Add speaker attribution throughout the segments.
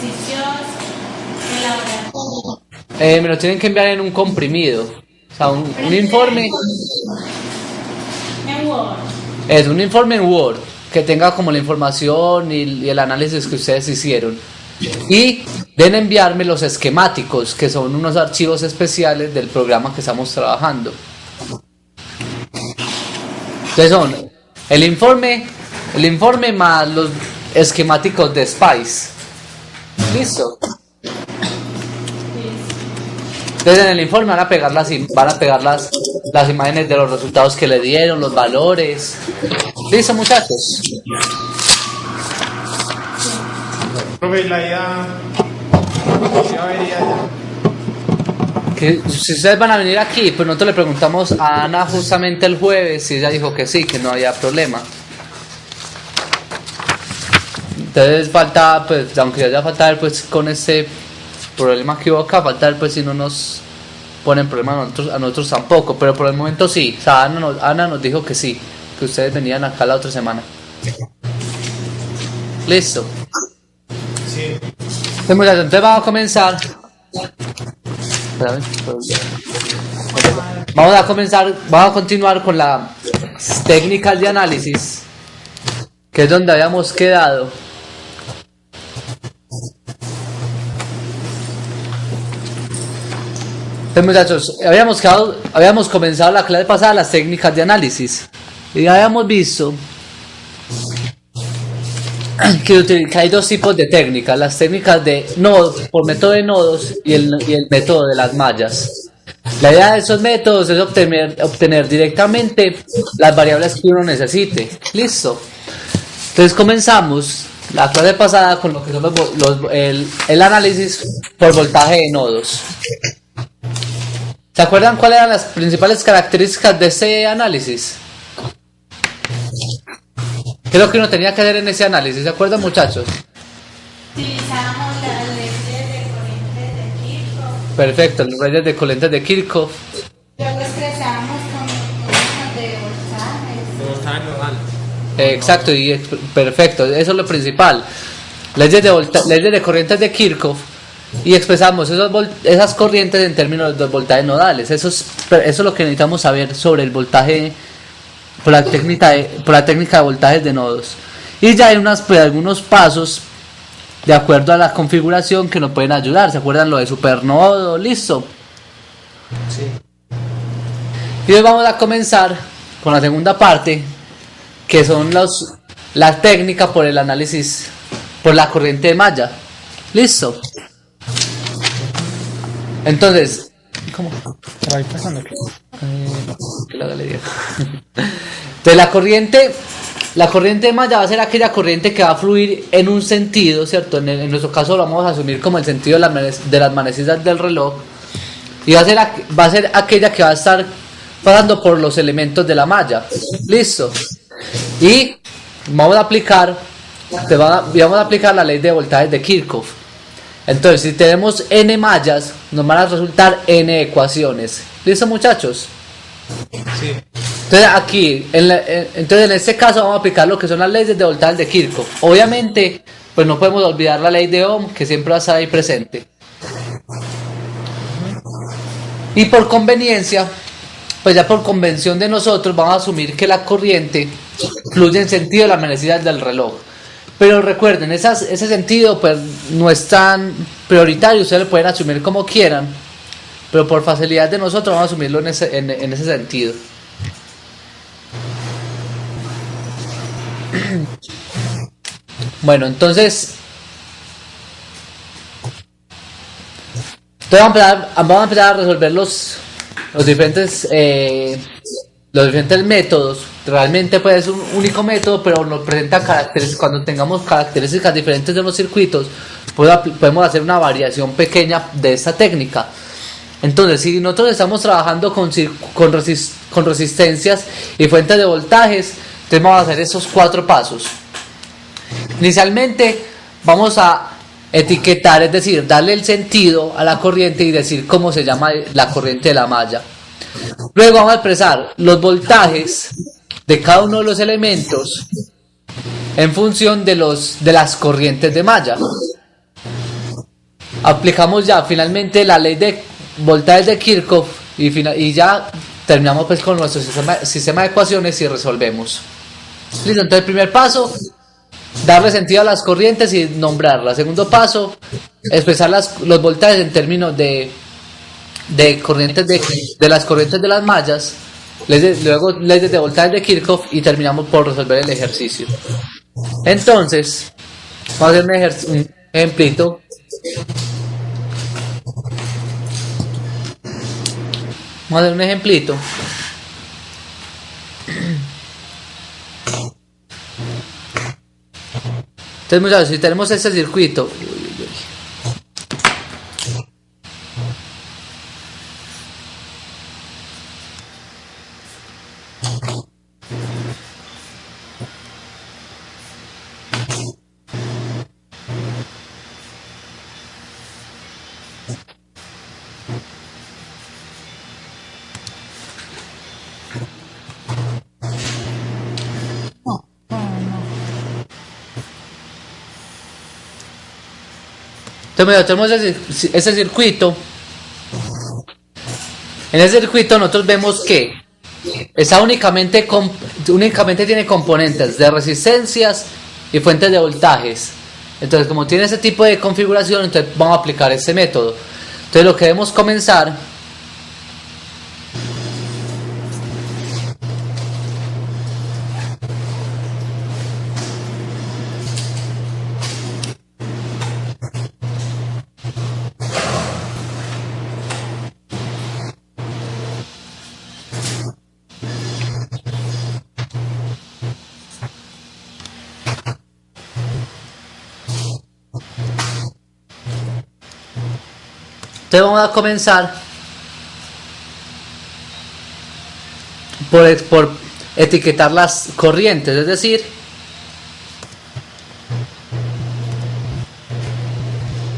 Speaker 1: ejercicios de laboratorio.
Speaker 2: Me lo tienen que enviar en un comprimido. O sea, un informe.
Speaker 1: En Word.
Speaker 2: Es un informe en Word que tenga como la información y el análisis que ustedes hicieron. Y deben enviarme los esquemáticos, que son unos archivos especiales del programa que estamos trabajando. Entonces son el informe más los esquemáticos de Spice. ¿Listo? Entonces en el informe van a pegar las imágenes de los resultados que le dieron, los valores. ¿Listo, muchachos?
Speaker 3: Profe, la idea vería ya.
Speaker 2: Que si ustedes van a venir aquí, pues nosotros le preguntamos a Ana justamente el jueves y ella dijo que sí, que no había problema. Entonces falta, pues, aunque ya falta ver pues con ese problema que hubo acá, falta ver pues si no nos ponen problema a nosotros tampoco, pero por el momento sí. O sea, Ana nos dijo que sí, que ustedes venían acá la otra semana. Listo.
Speaker 3: Sí.
Speaker 2: Entonces vamos a comenzar. Vamos a continuar con las técnicas de análisis, que es donde habíamos quedado. Entonces, muchachos, habíamos comenzado la clase pasada las técnicas de análisis y habíamos visto que hay dos tipos de técnicas: las técnicas de nodos, por método de nodos, y el método de las mallas. La idea de esos métodos es obtener directamente las variables que uno necesite. Listo. Entonces comenzamos la clase pasada con lo que son el análisis por voltaje de nodos. ¿Se acuerdan cuáles eran las principales características de ese análisis? ¿Qué es lo que uno tenía que hacer en ese análisis? ¿Se acuerdan, muchachos?
Speaker 1: Utilizamos las leyes de corrientes de Kirchhoff.
Speaker 2: Perfecto, las leyes de corrientes de Kirchhoff.
Speaker 1: Luego expresamos con términos de voltajes.
Speaker 2: Exacto, perfecto, eso es lo principal. Leyes de corrientes de Kirchhoff, y expresamos esas corrientes en términos de voltajes nodales. Eso es lo que necesitamos saber sobre el voltaje por la técnica de voltajes de nodos. Y ya hay algunos pasos de acuerdo a la configuración que nos pueden ayudar. ¿Se acuerdan lo de supernodo? ¿Listo?
Speaker 3: Sí.
Speaker 2: Y hoy vamos a comenzar con la segunda parte, que son la técnica por el análisis por la corriente de malla. ¿Listo? Entonces, ¿cómo?
Speaker 3: Por ahí pasando que.
Speaker 2: Que la galería. Entonces la corriente de malla va a ser aquella corriente que va a fluir en un sentido, ¿cierto? En nuestro caso lo vamos a asumir como el sentido de las manecillas del reloj, y va a ser aquella que va a estar pasando por los elementos de la malla. ¿Listo? Y vamos a aplicar la ley de voltajes de Kirchhoff. Entonces, si tenemos n mallas, nos van a resultar n ecuaciones. ¿Listo, muchachos?
Speaker 3: Sí.
Speaker 2: Entonces aquí, en este caso vamos a aplicar lo que son las leyes de voltajes de Kirchhoff. Obviamente, pues no podemos olvidar la ley de Ohm, que siempre va a estar ahí presente. Y por conveniencia, pues ya por convención de nosotros, vamos a asumir que la corriente fluye en sentido de las manecillas del reloj. Pero recuerden, ese sentido pues no es tan prioritario, ustedes lo pueden asumir como quieran, pero por facilidad de nosotros vamos a asumirlo en ese sentido. Bueno, entonces vamos a empezar a resolver los diferentes métodos. Realmente puede ser un único método, pero nos presenta características. Cuando tengamos características diferentes de los circuitos, podemos hacer una variación pequeña de esta técnica. Entonces, si nosotros estamos trabajando con resistencias y fuentes de voltajes, entonces vamos a hacer esos 4 pasos. Inicialmente vamos a etiquetar, es decir, darle el sentido a la corriente y decir cómo se llama la corriente de la malla. Luego vamos a expresar los voltajes de cada uno de los elementos en función de las corrientes de malla. aplicamos ya finalmente la ley de voltajes de Kirchhoff y ya terminamos pues con nuestro sistema de ecuaciones y resolvemos. Listo, entonces el primer paso, darle sentido a las corrientes y nombrarlas. Segundo paso, expresar los voltajes en términos de corrientes de las corrientes de las mallas. Luego leyes de voltajes de Kirchhoff y terminamos por resolver el ejercicio. Entonces, vamos a hacer un ejemplito. Vamos a hacer un ejemplito. Entonces, muchachos, si tenemos este circuito, entonces, tenemos ese circuito. En ese circuito nosotros vemos que esa únicamente tiene componentes de resistencias y fuentes de voltajes. Entonces, como tiene ese tipo de configuración, entonces vamos a aplicar ese método. Entonces, lo que debemos comenzar vamos a comenzar por etiquetar las corrientes, es decir,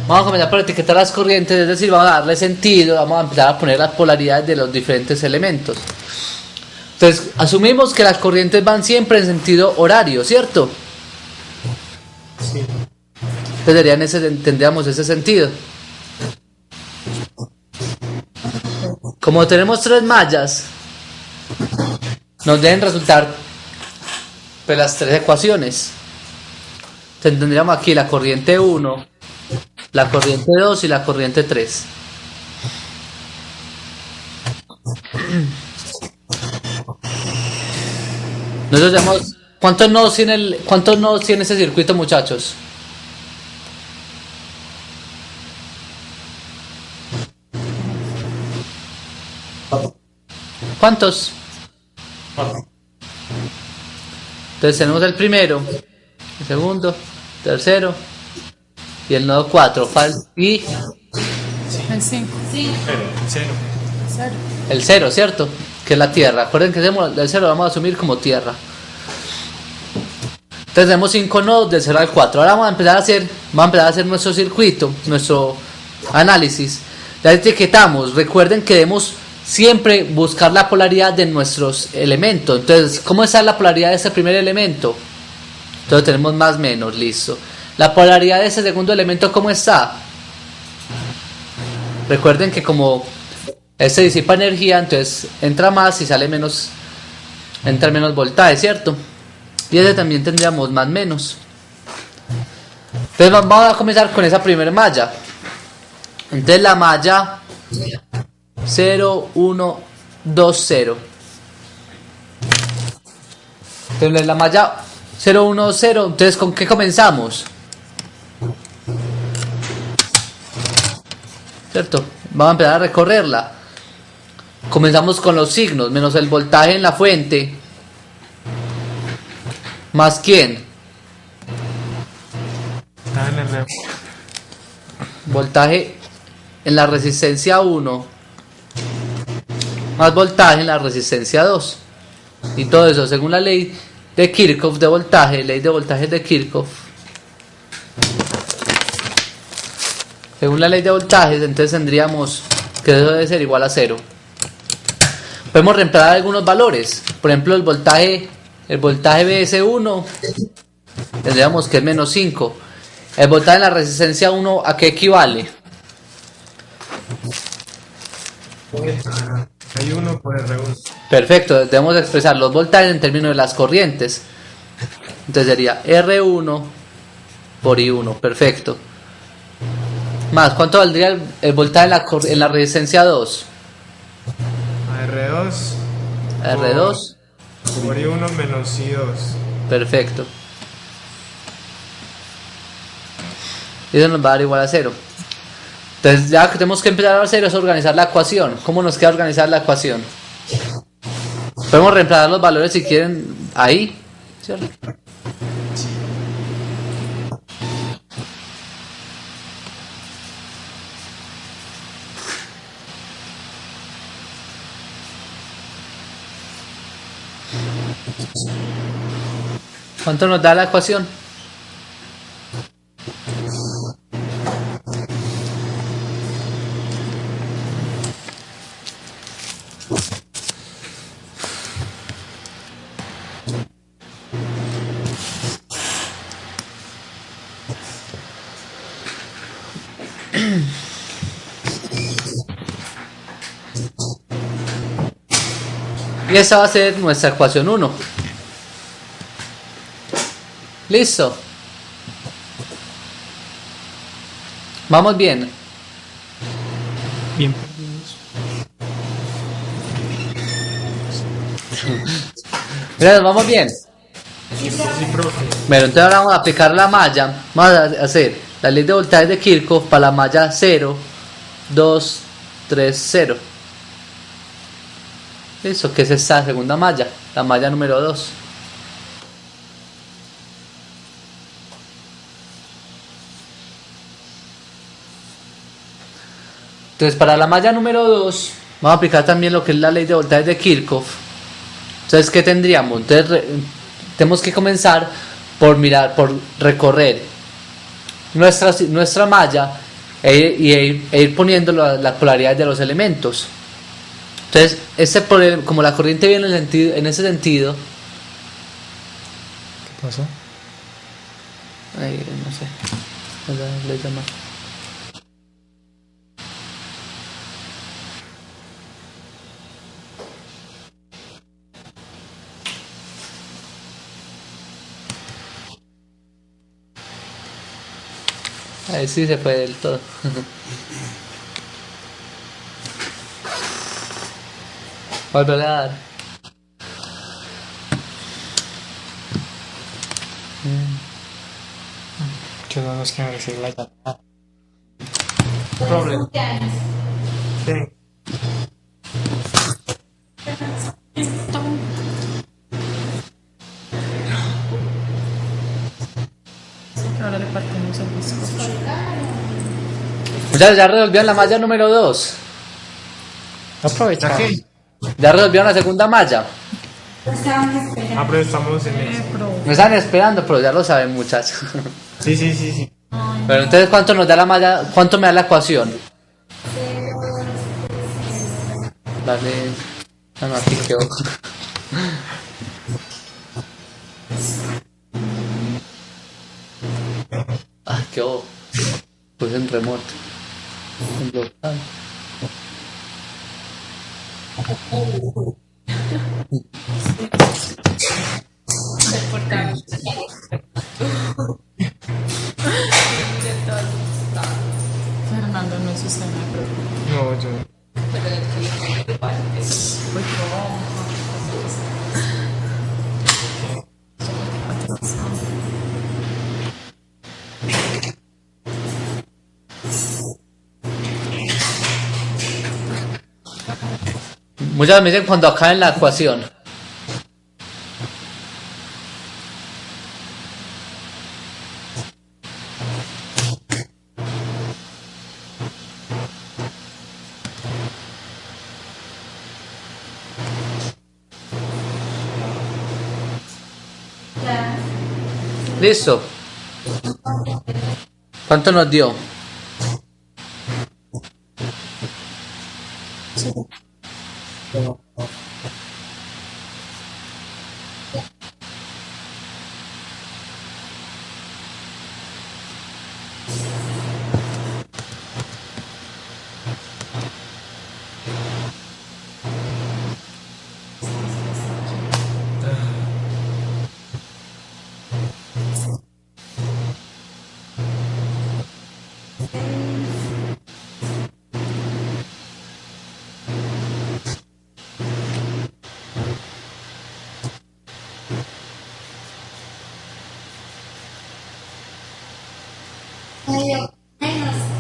Speaker 2: vamos a comenzar por etiquetar las corrientes, es decir, vamos a darle sentido, vamos a empezar a poner las polaridades de los diferentes elementos. Entonces, asumimos que las corrientes van siempre en sentido horario, ¿cierto?
Speaker 3: Sí.
Speaker 2: Entonces tendríamos ese sentido. Como tenemos tres mallas, nos deben resultar pues, las tres ecuaciones. Entonces, tendríamos aquí la corriente 1, la corriente 2 y la corriente 3. Nosotros tenemos, ¿cuántos nodos tiene ese circuito, muchachos? ¿Cuántos? Entonces tenemos el primero, el segundo, tercero y el nodo 4. Y
Speaker 3: El 5.
Speaker 1: Sí,
Speaker 3: Cero.
Speaker 1: cero.
Speaker 2: el 0, ¿cierto? Que es la tierra. Acuerden que el 0 lo vamos a asumir como tierra. Entonces tenemos 5 nodos del 0 al 4. Ahora vamos a empezar a hacer nuestro circuito, nuestro análisis. Ya etiquetamos. Recuerden que debemos siempre buscar la polaridad de nuestros elementos. Entonces, ¿cómo está la polaridad de este primer elemento? Entonces tenemos más menos, listo. La polaridad de este segundo elemento, ¿cómo está? Recuerden que como este disipa energía, entonces entra más y sale menos, entra menos voltaje, ¿cierto? Y ese también tendríamos más menos. Entonces vamos a comenzar con esa primera malla. Entonces la malla 0, 1, 2, 0. Entonces la malla 0, 1, 2, 0. Entonces, ¿con qué comenzamos? ¿Cierto? Vamos a empezar a recorrerla. Comenzamos con los signos, menos el voltaje en la fuente. ¿Más quién? Voltaje en la resistencia 1 más voltaje en la resistencia 2 y todo eso según la ley de Kirchhoff de voltaje, ley de voltajes de Kirchhoff. Según la ley de voltajes, entonces tendríamos que eso debe ser igual a 0. Podemos reemplazar algunos valores, por ejemplo el voltaje BS1 tendríamos que es menos 5. El voltaje en la resistencia 1, ¿a qué equivale?
Speaker 3: Hay 1 por R1.
Speaker 2: Perfecto, debemos expresar los voltajes en términos de las corrientes. Entonces sería R1 por I1, perfecto. Más, ¿cuánto valdría el voltaje en la resistencia 2?
Speaker 3: R2
Speaker 2: R2,
Speaker 3: por I1 menos I2.
Speaker 2: perfecto. Y eso nos va a dar igual a 0. Entonces ya que tenemos que empezar a hacer es organizar la ecuación. ¿Cómo nos queda organizar la ecuación? Podemos reemplazar los valores si quieren ahí, ¿cierto? ¿Cuánto nos da la ecuación? Y esa va a ser nuestra ecuación 1. Listo. Vamos bien.
Speaker 3: Bien.
Speaker 2: Mira, vamos bien.
Speaker 3: Sí, profe.
Speaker 2: Bueno, entonces ahora vamos a aplicar la malla. Vamos a hacer la ley de voltaje de Kirchhoff para la malla 0, 2, 3, 0. Listo, que es esta segunda malla, la malla número 2. Entonces para la malla número 2 vamos a aplicar también lo que es la ley de voltaje de Kirchhoff. Entonces, ¿qué tendríamos? Entonces tenemos que comenzar por recorrer nuestra malla e ir poniendo las polaridades de los elementos. Entonces, como la corriente viene en ese sentido,
Speaker 3: ¿Qué pasó?
Speaker 2: ay, no sé, le llama. Ahí sí se fue del todo. Volver a dar.
Speaker 3: Que no nos quieren recibir la llamada.
Speaker 2: Problem.
Speaker 3: Sí.
Speaker 4: Ahora le partimos el bizcocho.
Speaker 2: Ya resolvieron la malla número 2.
Speaker 3: Aprovecha. ¿Qué?
Speaker 2: Ya resolvieron la segunda malla.
Speaker 1: Estaban esperando.
Speaker 3: Pero estamos en eso.
Speaker 2: Me están esperando, pero ya lo saben, muchachos.
Speaker 3: Sí.
Speaker 2: Pero entonces, ¿cuánto nos da la malla? ¿Cuánto me da la ecuación? Vale. Ah, no, aquí quedó. Ah, quedó. Pues en remoto. En local.
Speaker 4: Fernando no es usted, ¿no?
Speaker 3: No, yo.
Speaker 2: Muchas me dicen cuando acaben la ecuación.
Speaker 1: Ya.
Speaker 2: Listo. ¿Cuánto nos dio?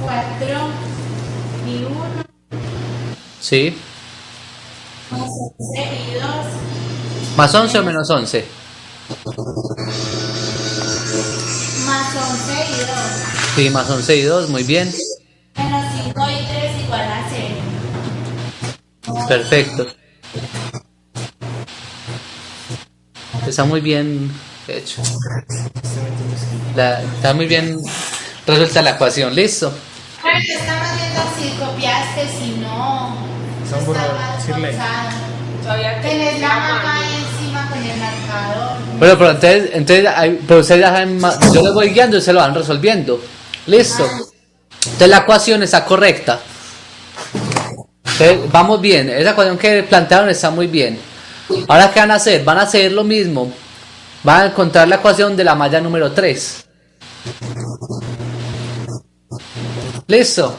Speaker 1: 4 y 1
Speaker 2: Sí.
Speaker 1: más 11 y 2
Speaker 2: ¿Más 11 o menos 11?
Speaker 1: más 11 y 2
Speaker 2: Sí, más 11 y 2, muy bien.
Speaker 1: menos 5 y 3 igual a 0.
Speaker 2: Perfecto. Está muy bien hecho. Está muy bien resuelta la ecuación, listo.
Speaker 1: Pero te estamos viendo si copiaste, si no.
Speaker 3: Son borrador,
Speaker 1: Está
Speaker 3: decirle.
Speaker 1: pausado.
Speaker 4: Todavía
Speaker 1: Tenés la mamá encima con el marcador.
Speaker 2: Bueno, pero pero ustedes ya saben yo les voy guiando y se lo van resolviendo. Listo. Entonces la ecuación está correcta. Entonces, vamos bien. Esa ecuación que plantearon está muy bien. Ahora, ¿qué van a hacer? Van a hacer lo mismo. Van a encontrar la ecuación de la malla número 3. Listo.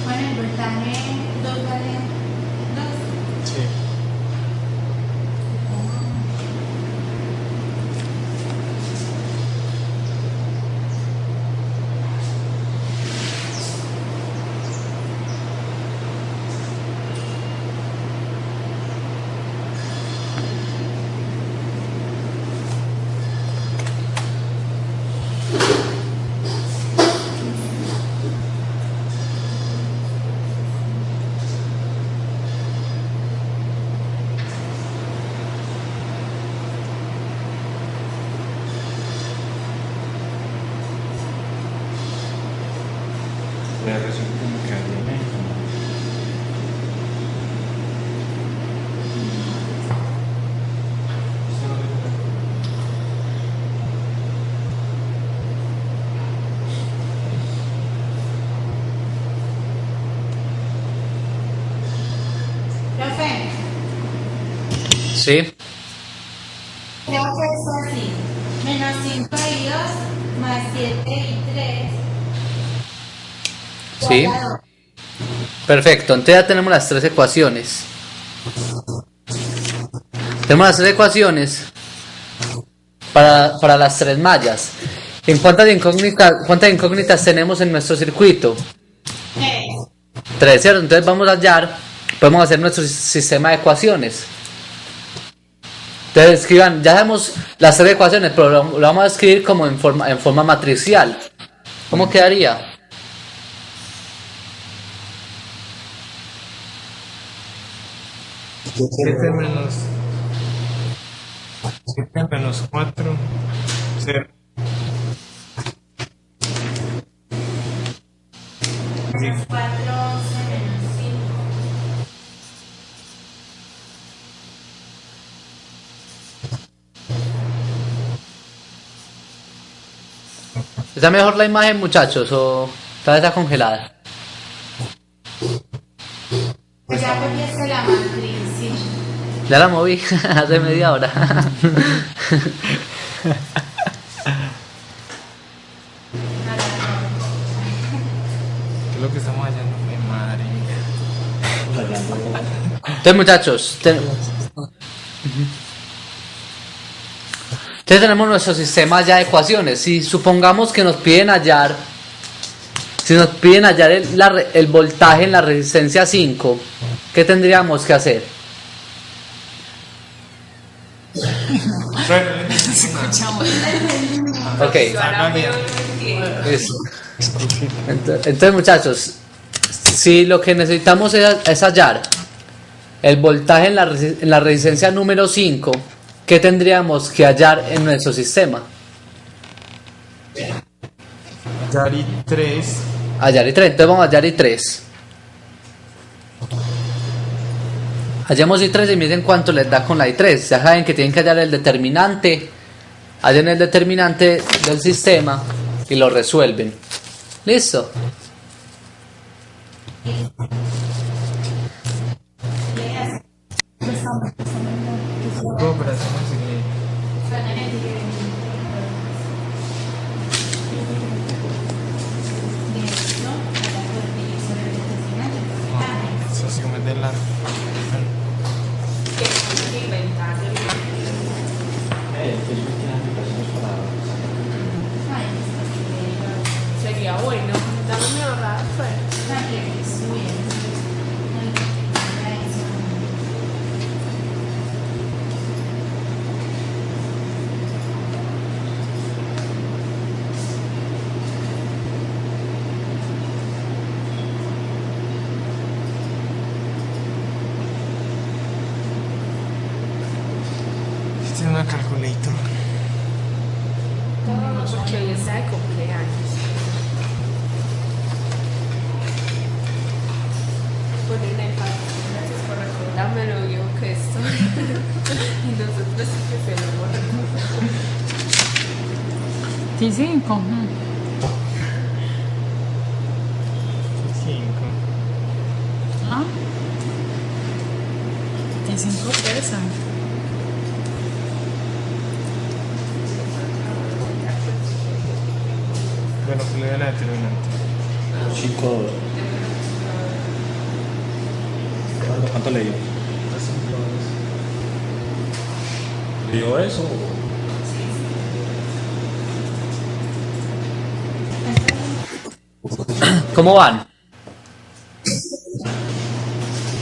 Speaker 1: Bueno, el voltaje 2 vale 2.
Speaker 3: Sí.
Speaker 5: La razón como que viene.
Speaker 1: Profe,
Speaker 2: Sí.
Speaker 1: creo que es así. Menos 5 y 2 más 7 y 3.
Speaker 2: Sí. Perfecto. Entonces ya tenemos las tres ecuaciones. Tenemos las tres ecuaciones para las tres mallas. ¿En cuántas incógnitas tenemos en nuestro circuito? 3, ¿cierto? Entonces vamos a hallar, podemos hacer nuestro sistema de ecuaciones. Entonces escriban, ya sabemos las tres ecuaciones, pero lo vamos a escribir como en forma matricial. ¿Cómo quedaría?
Speaker 3: Siete menos 4, 0.
Speaker 1: 4, 11 menos 5.
Speaker 2: ¿Está mejor la imagen, muchachos, o todavía está congelada?
Speaker 1: Ya copiaste la matriz, sí.
Speaker 2: Ya la moví hace media hora.
Speaker 3: ¿Qué es lo que estamos hallando? Mi madre.
Speaker 2: Entonces, muchachos, entonces tenemos nuestro sistema ya de ecuaciones. Si supongamos que nos piden hallar, si nos piden hallar el voltaje en la resistencia 5, ¿qué tendríamos que hacer? Ok, listo. Entonces, muchachos, si lo que necesitamos es hallar el voltaje en la resistencia número 5, ¿qué tendríamos que hallar en nuestro sistema?
Speaker 3: Yari 3.
Speaker 2: Hallar I3, entonces vamos a hallar I3. Hallemos I3 y miren cuánto les da con la I3. Ya saben que tienen que hallar el determinante. Hallan el determinante del sistema y lo resuelven. ¿Listo?
Speaker 3: Operaciones secretas. Eso sí me de largo.
Speaker 4: Sería bueno, dame ahorrar, pues.
Speaker 3: Este es una calculator.
Speaker 4: Porque hoy está de cumpleaños. Ponen el gracias por recordarme lo vio que estoy. Y nosotros sí que se lo hemos recordado.
Speaker 6: T5.
Speaker 3: 5.
Speaker 6: ¿Ah? T5 pesa.
Speaker 3: Bueno, pues le doy la determinante.
Speaker 5: 5. ¿Cuánto le dio? ¿Le dio eso?
Speaker 2: ¿Cómo van?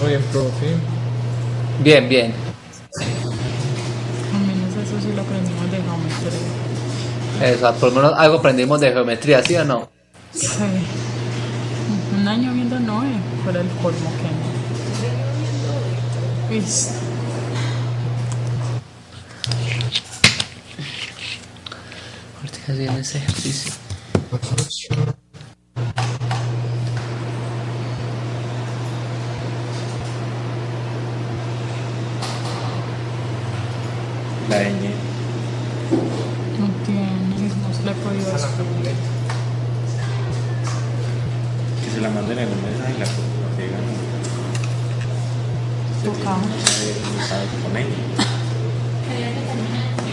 Speaker 3: Muy bien, profe.
Speaker 2: Bien, bien.
Speaker 6: Al menos eso sí lo aprendimos de geometría.
Speaker 2: Eso, por lo menos algo aprendimos de geometría, ¿sí o no?
Speaker 6: Sí. Un año viendo Noé fuera el colmo que no. Uy,
Speaker 2: Ahorita que haciendo ese ejercicio.
Speaker 5: La ñ.
Speaker 6: no tiene, no se le ha podido
Speaker 3: Esa es la
Speaker 6: hacer.
Speaker 3: calculator.
Speaker 5: Que se la manden en un mensaje y la pegan.
Speaker 6: Tocado.
Speaker 5: Sabe con ñ.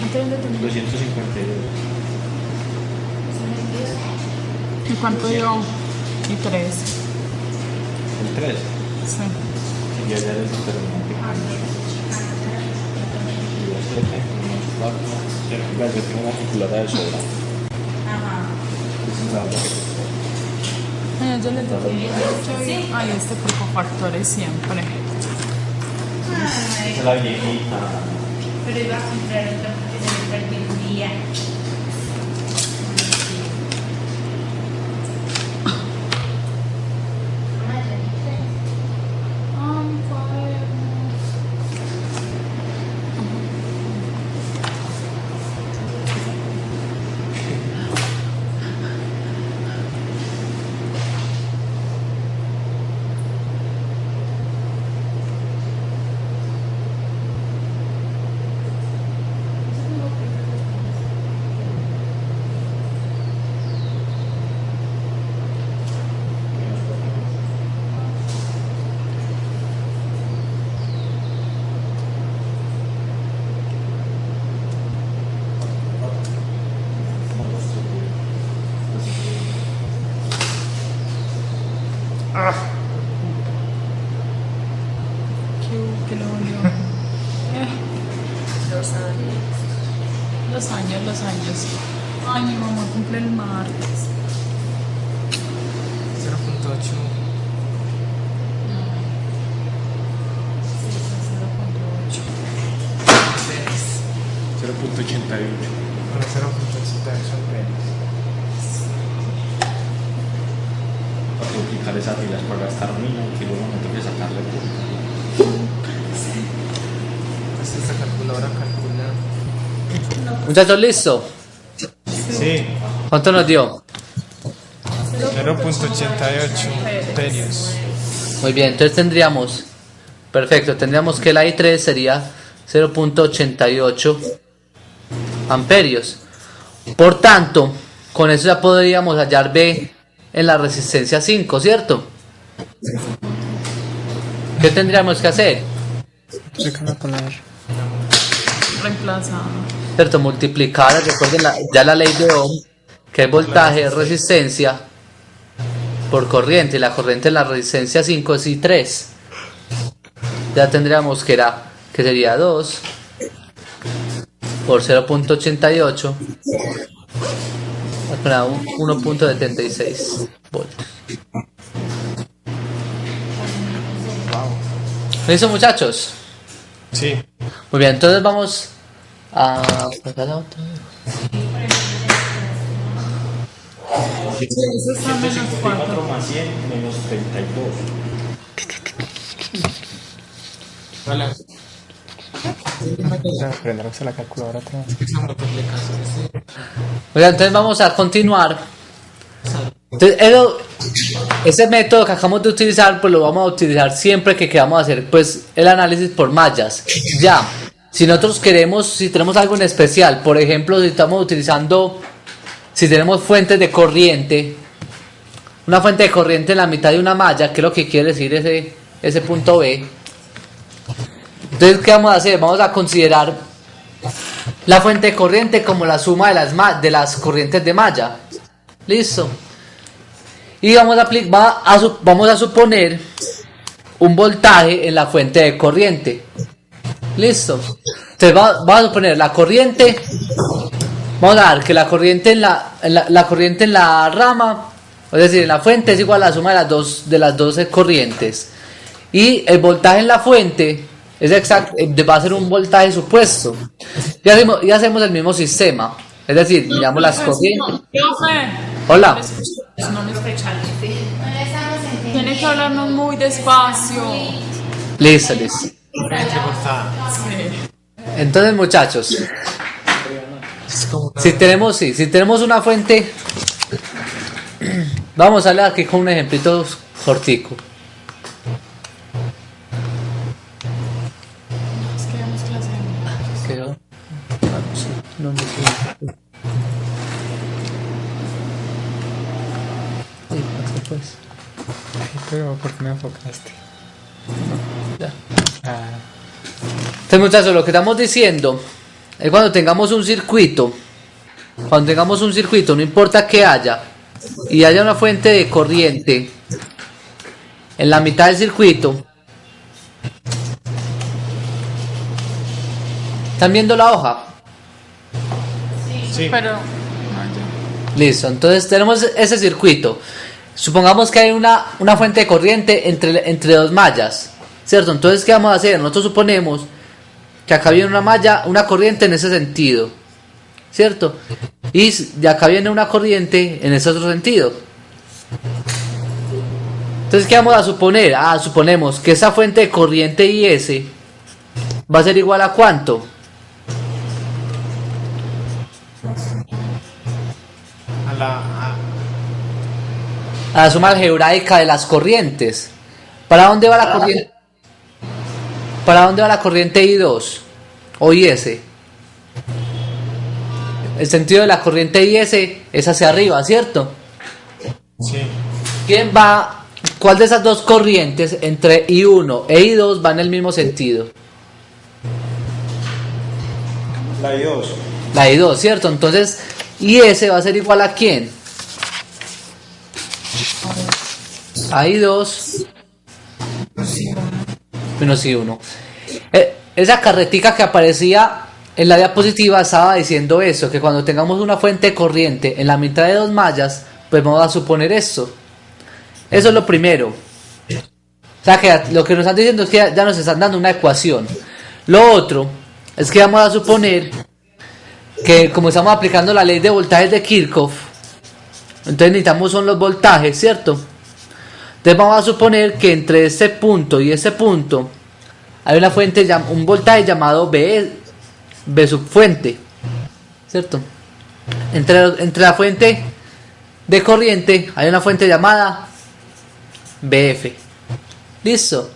Speaker 6: Antes de tener-
Speaker 5: 252.
Speaker 6: ¿Y cuánto dio? Y 3.
Speaker 5: El 3.
Speaker 6: Sí.
Speaker 5: Y ya es determinante. Y 2, 7, 1, 4. Yo tengo una calculadora de sobra. Esa es la otra que
Speaker 6: Yo le doy. Ay, este factores siempre.
Speaker 5: esa es la viejita.
Speaker 1: Pero iba a comprar otra porque se me perdió un día.
Speaker 6: ¿Qué le volvió? Los años. Ay, mi mamá cumple el martes.
Speaker 3: 0.8.
Speaker 6: Sí, 0.8.
Speaker 5: 0.88.
Speaker 3: Bueno, 0.88 apenas.
Speaker 5: Para duplicar esas filas para gastar 1.000, que luego me tengo que sacarle punta.
Speaker 3: calculadora calcula.
Speaker 2: Muchachos, ¿listo?
Speaker 3: Sí,
Speaker 2: ¿Cuánto nos dio?
Speaker 3: 0.88 amperios.
Speaker 2: Muy bien, entonces tendríamos, perfecto, tendríamos que la I3 sería 0.88 amperios. Por tanto, con eso ya podríamos hallar B en la resistencia 5, ¿cierto? ¿Qué tendríamos que hacer?
Speaker 6: Reemplazado.
Speaker 2: ¿Cierto? Multiplicar, recuerden ya la ley de Ohm, que es voltaje es resistencia por corriente, y la corriente en la resistencia 5 es I3. Ya tendríamos que sería 2 por 0.88 para 1.76 voltios. ¿Listo, muchachos?
Speaker 3: Sí,
Speaker 2: Muy bien, entonces vamos a pasar a otro.
Speaker 6: Eso está menos 4.
Speaker 5: 4 más 100 menos 32.
Speaker 3: hola.
Speaker 7: Aprenderse la calculadora otra vez.
Speaker 3: Esa multiplicación, sí.
Speaker 2: Oigan, entonces vamos a continuar. Entonces, ese método que acabamos de utilizar, pues lo vamos a utilizar siempre que queramos hacer pues el análisis por mallas. Ya, si nosotros queremos, si tenemos algo en especial, por ejemplo, si estamos utilizando, si tenemos fuentes de corriente, una fuente de corriente en la mitad de una malla, ¿qué es lo que quiere decir ese punto B? Entonces, ¿qué vamos a hacer? Vamos a considerar la fuente de corriente como la suma de las corrientes de malla. Listo. Y vamos a suponer un voltaje en la fuente de corriente. Listo. Entonces vamos a suponer la corriente. Vamos a dar que la corriente la corriente en la rama, es decir, en la fuente, es igual a la suma de las dos corrientes. Y el voltaje en la fuente es va a ser un voltaje supuesto. Y hacemos el mismo sistema. Es decir, miramos las corrientes. Hola.
Speaker 6: No me escuchan.
Speaker 1: No le estamos entendiendo.
Speaker 6: Tiene que hablarnos muy despacio.
Speaker 2: Listo.
Speaker 3: Entrecortada.
Speaker 2: Entonces, muchachos,
Speaker 3: Es como una...
Speaker 2: si tenemos una fuente, vamos a hablar aquí con un ejemplito cortico.
Speaker 6: Es que damos clase de
Speaker 2: Creo. No, sí, pues.
Speaker 7: Pero, ¿por qué me enfocaste?
Speaker 2: Ya.
Speaker 7: Ah,
Speaker 2: Entonces, muchachos, lo que estamos diciendo es cuando tengamos un circuito, no importa que haya, y haya una fuente de corriente en la mitad del circuito. ¿Están viendo la hoja?
Speaker 3: Sí,
Speaker 6: Pero.
Speaker 2: Listo, entonces tenemos ese circuito. Supongamos que hay una fuente de corriente entre dos mallas, ¿cierto? Entonces, ¿qué vamos a hacer? Nosotros suponemos que acá viene una corriente en ese sentido, ¿cierto? Y de acá viene una corriente en ese otro sentido. Entonces, ¿qué vamos a suponer? Suponemos que esa fuente de corriente IS va a ser igual a ¿cuánto? A la suma algebraica de las corrientes. ¿Para dónde va la corriente? ¿Para dónde va la corriente I2 o IS? El sentido de la corriente IS es hacia arriba, ¿cierto?
Speaker 3: sí.
Speaker 2: ¿Cuál de esas dos corrientes entre I1 e I2 va en el mismo sentido?
Speaker 5: La I2.
Speaker 2: La I2, ¿cierto? Entonces, IS va a ser igual a ¿quién? A I2 menos I1. Esa carretica que aparecía en la diapositiva estaba diciendo eso, que cuando tengamos una fuente de corriente en la mitad de dos mallas, pues vamos a suponer esto. Eso es lo primero. O sea, que lo que nos están diciendo es que ya nos están dando una ecuación. Lo otro es que vamos a suponer que como estamos aplicando la ley de voltajes de Kirchhoff, entonces necesitamos son los voltajes, ¿cierto? Entonces vamos a suponer que entre este punto y ese punto hay una fuente, un voltaje llamado B, B subfuente, ¿cierto? Entre la fuente de corriente hay una fuente llamada BF. ¿Listo?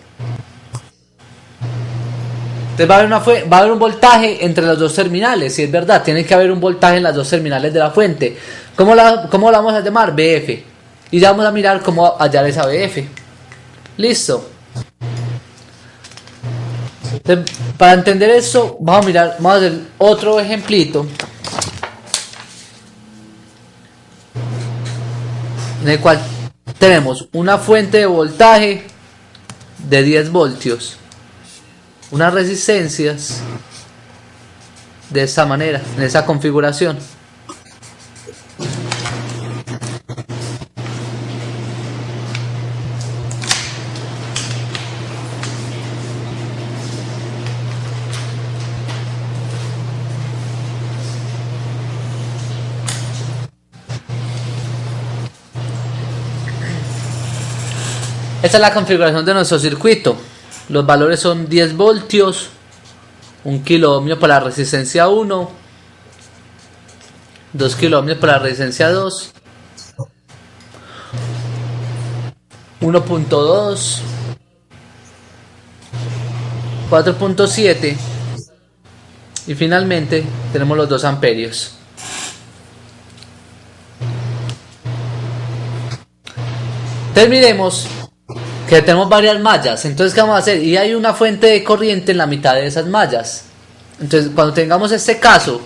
Speaker 2: Entonces va a haber un voltaje entre los dos terminales. Si es verdad, tiene que haber un voltaje en las dos terminales de la fuente. ¿Cómo la vamos a llamar? BF. Y ya vamos a mirar cómo hallar esa BF. ¿Listo? Entonces, para entender esto, vamos a hacer otro ejemplito en el cual tenemos una fuente de voltaje de 10 voltios, unas resistencias de esta manera, en esa configuración. Esta es la configuración de nuestro circuito. Los valores son 10 voltios, 1 kilo ohmio para la resistencia 1, 2 kilo ohmios para la resistencia 2, 1.2, 4.7 y finalmente tenemos los 2 amperios. Terminemos que tenemos varias mallas. Entonces, ¿qué vamos a hacer? Y hay una fuente de corriente en la mitad de esas mallas. Entonces, cuando tengamos este caso,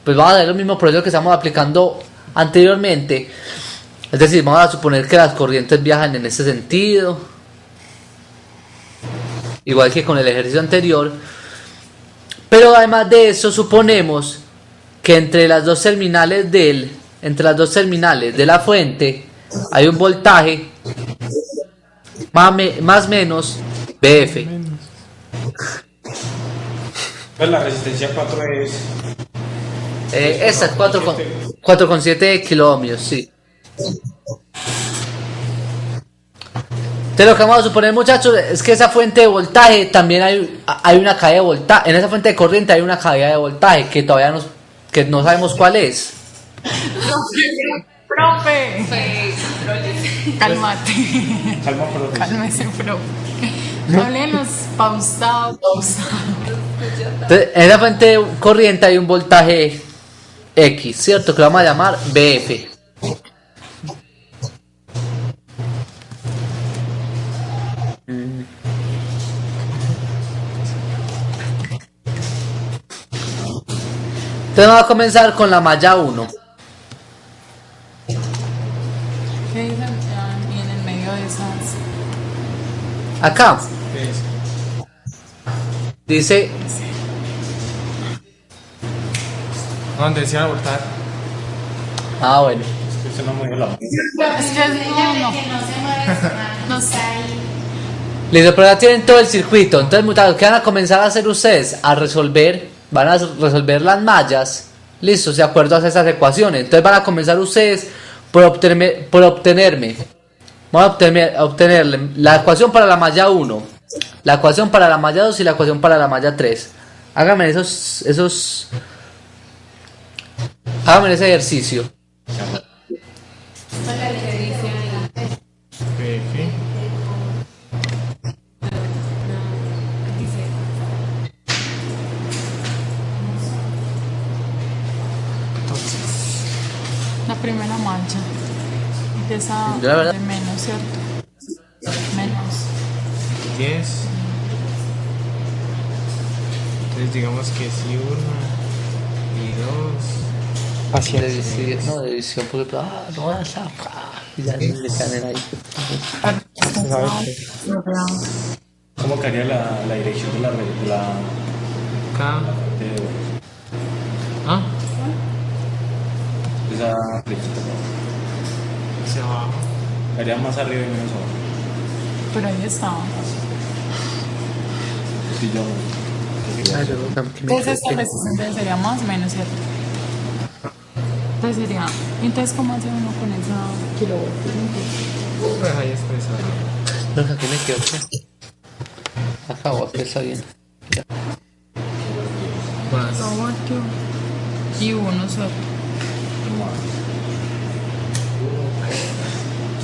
Speaker 2: pues vamos a hacer el mismo proceso que estamos aplicando anteriormente. Es decir, vamos a suponer que las corrientes viajan en este sentido, igual que con el ejercicio anterior. Pero además de eso, suponemos que entre las dos terminales de la fuente hay un voltaje más menos BF.
Speaker 5: Pues la resistencia 4 es...
Speaker 2: Esta es 4,7 kilo ohmios, sí. Entonces lo que vamos a suponer, muchachos, es que esa fuente de voltaje también hay una caída de voltaje. En esa fuente de corriente hay una caída de voltaje que todavía no sabemos cuál es.
Speaker 6: Profe, cálmate.
Speaker 5: Calma, profe.
Speaker 6: Cálmese, profe. Háblenos pausado.
Speaker 2: Entonces, en esa fuente de corriente hay un voltaje X, ¿cierto? Que lo vamos a llamar BF. Entonces vamos a comenzar con la malla 1.
Speaker 6: ¿Qué dicen y en el medio de esas?
Speaker 2: Acá
Speaker 5: ¿Qué es?
Speaker 2: dice
Speaker 3: ¿Dónde decía la voltaje?
Speaker 2: bueno.
Speaker 5: Es que usted no me dio la...
Speaker 6: Es que no.
Speaker 1: Que no se mueve,
Speaker 6: No sé.
Speaker 2: Listo, pero ya tienen todo el circuito. Entonces, muchachos, ¿qué van a comenzar a hacer ustedes? Van a resolver las mallas, listo, de acuerdo a esas ecuaciones. Entonces van a comenzar ustedes por obtenerle la ecuación para la malla 1, la ecuación para la malla 2 y la ecuación para la malla 3. Háganme háganme ese ejercicio.
Speaker 3: PF.
Speaker 6: La primera mancha empieza
Speaker 2: Yo la verdad-
Speaker 6: de menos, ¿cierto? Menos.
Speaker 3: 10. Entonces digamos que sí, 1 y 2.
Speaker 7: Paciencia.
Speaker 2: De división, porque no van a sacar. Y ya le caen ahí.
Speaker 5: ¿Cómo caería la dirección de la red?
Speaker 3: K.
Speaker 5: De
Speaker 3: ¿Ah?
Speaker 5: esa flechita, ¿no?
Speaker 3: Hacia abajo.
Speaker 5: Caería más arriba y menos abajo.
Speaker 6: Pero ahí estaba.
Speaker 5: Sí, yo...
Speaker 6: Entonces esta resistencia sería más o menos, ¿cierto? Entonces ¿cómo hace uno con esa kilovoltios?
Speaker 3: Pues ahí expresado.
Speaker 2: No, aquí me quedo. Acabo, aquí está bien. Ya.
Speaker 3: Bueno, más.
Speaker 6: 2 voltios y 1 cero.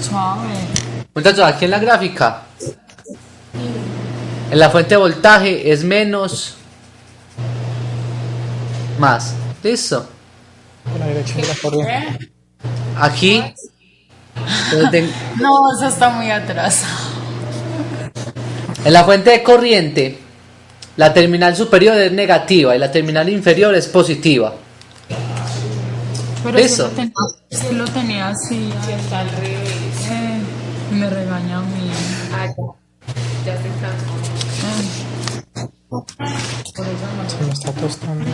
Speaker 6: Suave.
Speaker 2: Muchachos, aquí en la gráfica, en la fuente de voltaje es menos, más. ¿Listo?
Speaker 7: Por la dirección de la corriente.
Speaker 2: Aquí,
Speaker 6: No, eso está muy atrasado.
Speaker 2: en la fuente de corriente, la terminal superior es negativa y la terminal inferior es positiva.
Speaker 6: Pero
Speaker 2: Eso.
Speaker 6: sí lo tenía así.
Speaker 4: Que está al revés.
Speaker 6: Me regaña a mí.
Speaker 4: Ah, ya se cansó.
Speaker 6: Por eso no.
Speaker 7: Se me está tostando.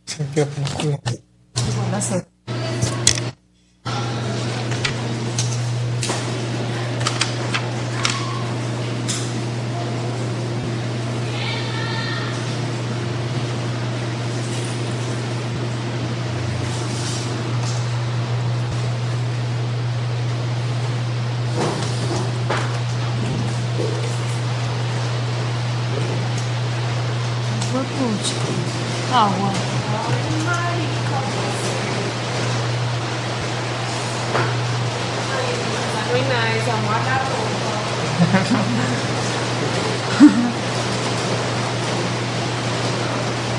Speaker 7: Se me quedó con la corriente.
Speaker 6: Igual la sé. Agua.
Speaker 4: No hay nada de esa mala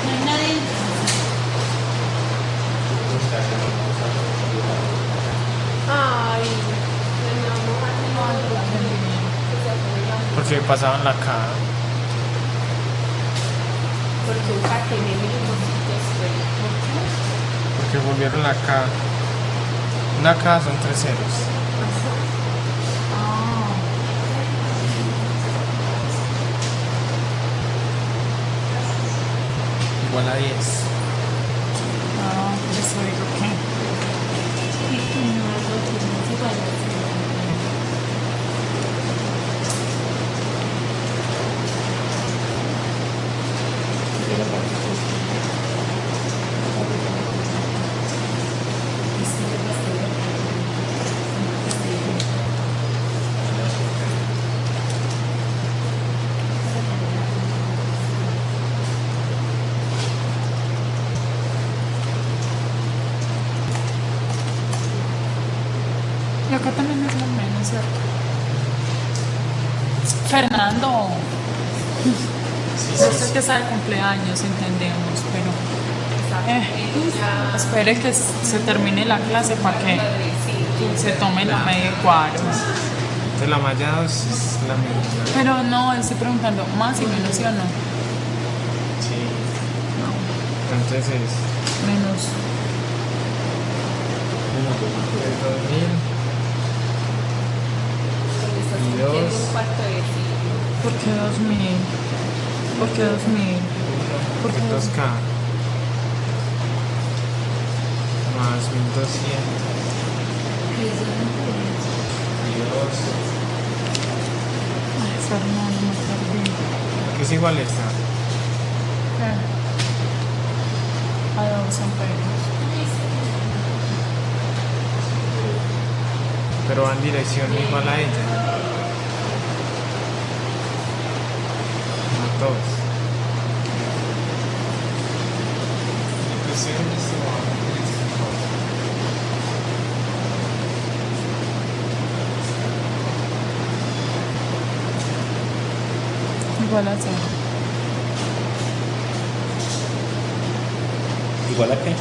Speaker 1: No hay nadie.
Speaker 4: Ay, teníamos
Speaker 3: Porque pasaban la K.
Speaker 4: porque un tiene milloncitos,
Speaker 3: Porque volvieron la K. Una K son 3 ceros. Igual a 10.
Speaker 6: Ah, por eso digo que. Y acá también es lo menos, ¿cierto? Fernando. Yo sé que está de cumpleaños, entendemos, pero espere que se termine la clase para que se tome la media cuadro.
Speaker 3: Entonces la malla 2 es la misma.
Speaker 6: Pero no, estoy preguntando, más y menos, ¿sí o no?
Speaker 3: Sí. Entonces es
Speaker 6: Menos.
Speaker 3: 2000 y 2.
Speaker 4: un cuarto de siglo.
Speaker 6: ¿Por qué 2000? ¿Por qué 2000? ¿Por qué
Speaker 3: 2K más 1200 y 2,
Speaker 6: Ay, Fernando, me perdí.
Speaker 3: que es igual a esta.
Speaker 6: A 2 amperios.
Speaker 3: Pero va en dirección igual a ella. A 2.
Speaker 6: Igual a 0.
Speaker 5: ¿Igual a qué?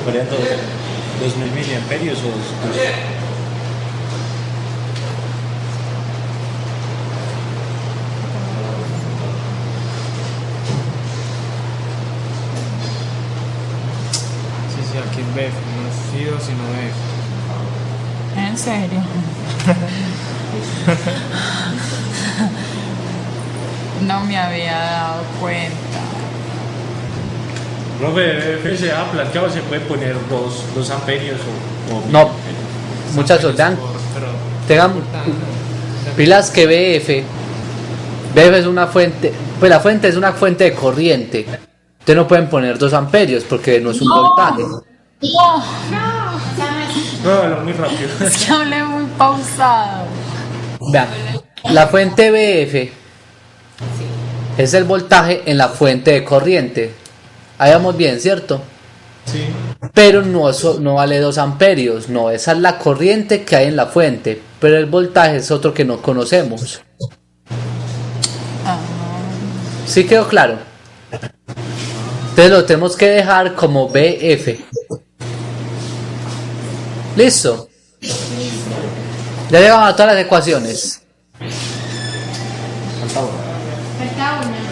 Speaker 5: ¿Serían 2000 miliamperios o 2?
Speaker 3: Sí, aquí es BF, no es FIDO sino BF.
Speaker 6: ¿En serio? No me había dado cuenta.
Speaker 5: Profe, BF se ha planteado, se puede poner 2 amperios o 1000
Speaker 2: No.
Speaker 5: amperios.
Speaker 2: Muchachos, dan,
Speaker 3: Pero
Speaker 2: tengan pilas que BF es una fuente, pues la fuente es una fuente de corriente. Ustedes no pueden poner 2 amperios porque no es un voltaje.
Speaker 5: No, no, muy rápido.
Speaker 6: Es que hablé muy pausado.
Speaker 2: Vean, la fuente BF es el voltaje en la fuente de corriente. Ahí vamos bien, ¿cierto?
Speaker 5: Sí.
Speaker 2: Pero no vale 2 amperios, no, esa es la corriente que hay en la fuente, pero el voltaje es otro que no conocemos.
Speaker 6: Ah,
Speaker 2: ¿Sí quedó claro? Entonces lo tenemos que dejar como BF. ¿Listo? Ya llegamos a todas las ecuaciones.
Speaker 5: Falta uno.
Speaker 1: Falta una.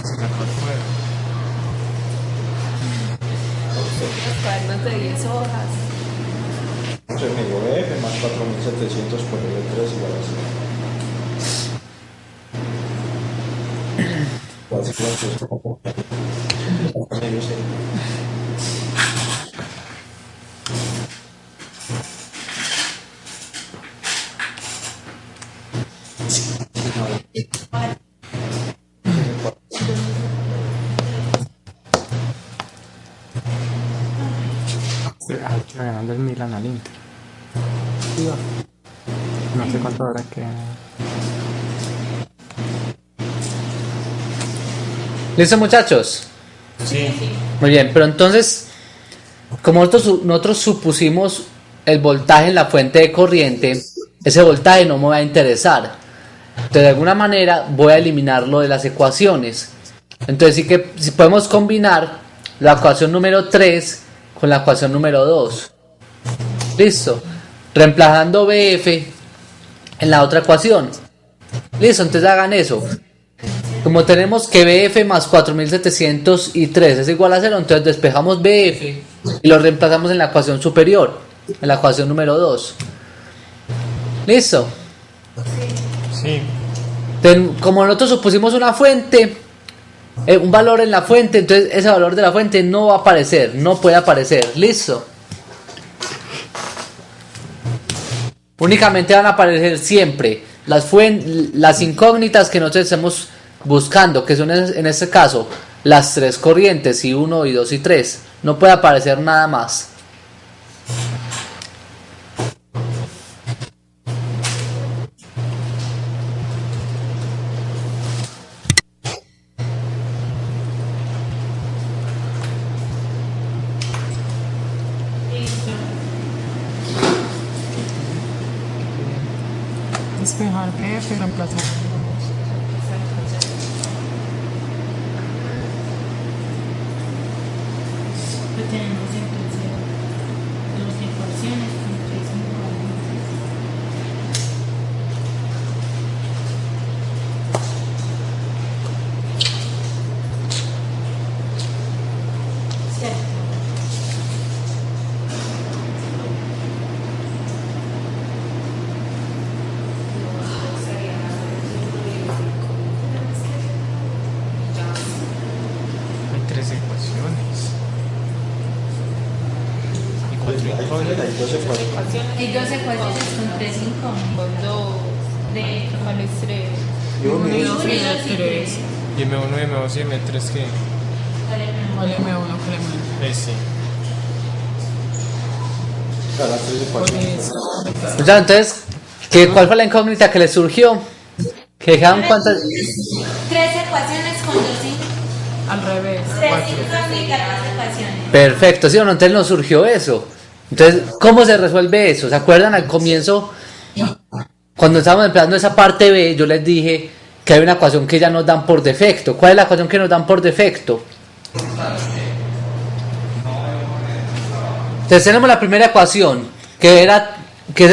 Speaker 3: Se sacó el fuego.
Speaker 4: Los cuadernos de 10 hojas.
Speaker 5: 3 medio F más 4700 por el 3 igual a 0. Igual se quedan sus medio C.
Speaker 7: Iba ganando el Milan al Inter. No sé cuánto habrá que.
Speaker 2: ¿Listo, muchachos?
Speaker 3: Sí.
Speaker 2: Muy bien, pero entonces, como nosotros supusimos el voltaje en la fuente de corriente, ese voltaje no me va a interesar. Entonces, de alguna manera voy a eliminarlo de las ecuaciones. Entonces, sí que si podemos combinar la ecuación número 3 con la ecuación número 2. Listo. Reemplazando BF en la otra ecuación. Listo, entonces hagan eso. Como tenemos que BF más 4703 es igual a 0, entonces despejamos BF y lo reemplazamos en la ecuación superior, en la ecuación número 2. ¿Listo?
Speaker 3: Sí.
Speaker 2: Como nosotros supusimos una fuente, un valor en la fuente, entonces ese valor de la fuente no va a aparecer, no puede aparecer. ¿Listo? Únicamente van a aparecer siempre las incógnitas que nosotros estemos buscando, que son en este caso las 3 corrientes, I1, I2 y 3. No puede aparecer nada más.
Speaker 6: despejar BF y reemplazar.
Speaker 1: Lo tenemos entonces dos ecuaciones con 3 iguales. Cierto.
Speaker 3: Hay 3 ecuaciones. Y 4
Speaker 5: Hay
Speaker 3: incógnitas.
Speaker 5: 12 ecuaciones.
Speaker 1: Hay 2 ecuaciones con 3 incógnitas.
Speaker 4: Con 2.
Speaker 1: De
Speaker 4: ¿Cuál es 3?
Speaker 5: Y uno y
Speaker 6: Uno
Speaker 5: dos.
Speaker 6: y dos y tres.
Speaker 3: Y M1, M2 y M3 que.
Speaker 6: ¿Cuál M1, cuál M2?
Speaker 3: Sí.
Speaker 5: Claro, las 3 ecuaciones.
Speaker 6: Pues,
Speaker 2: Ya, entonces, ¿cuál fue la incógnita que le surgió? ¿Que dejaron cuántas?
Speaker 1: 3 ecuaciones con 2
Speaker 6: al revés.
Speaker 1: 3 incógnitas, 2 ecuaciones.
Speaker 2: Perfecto, sí o no, entonces nos surgió eso. Entonces, ¿cómo se resuelve eso? ¿Se acuerdan al comienzo? Cuando estábamos empezando esa parte B, yo les dije que hay una ecuación que ya nos dan por defecto. ¿Cuál es la ecuación que nos dan por defecto? Entonces tenemos la primera ecuación, que es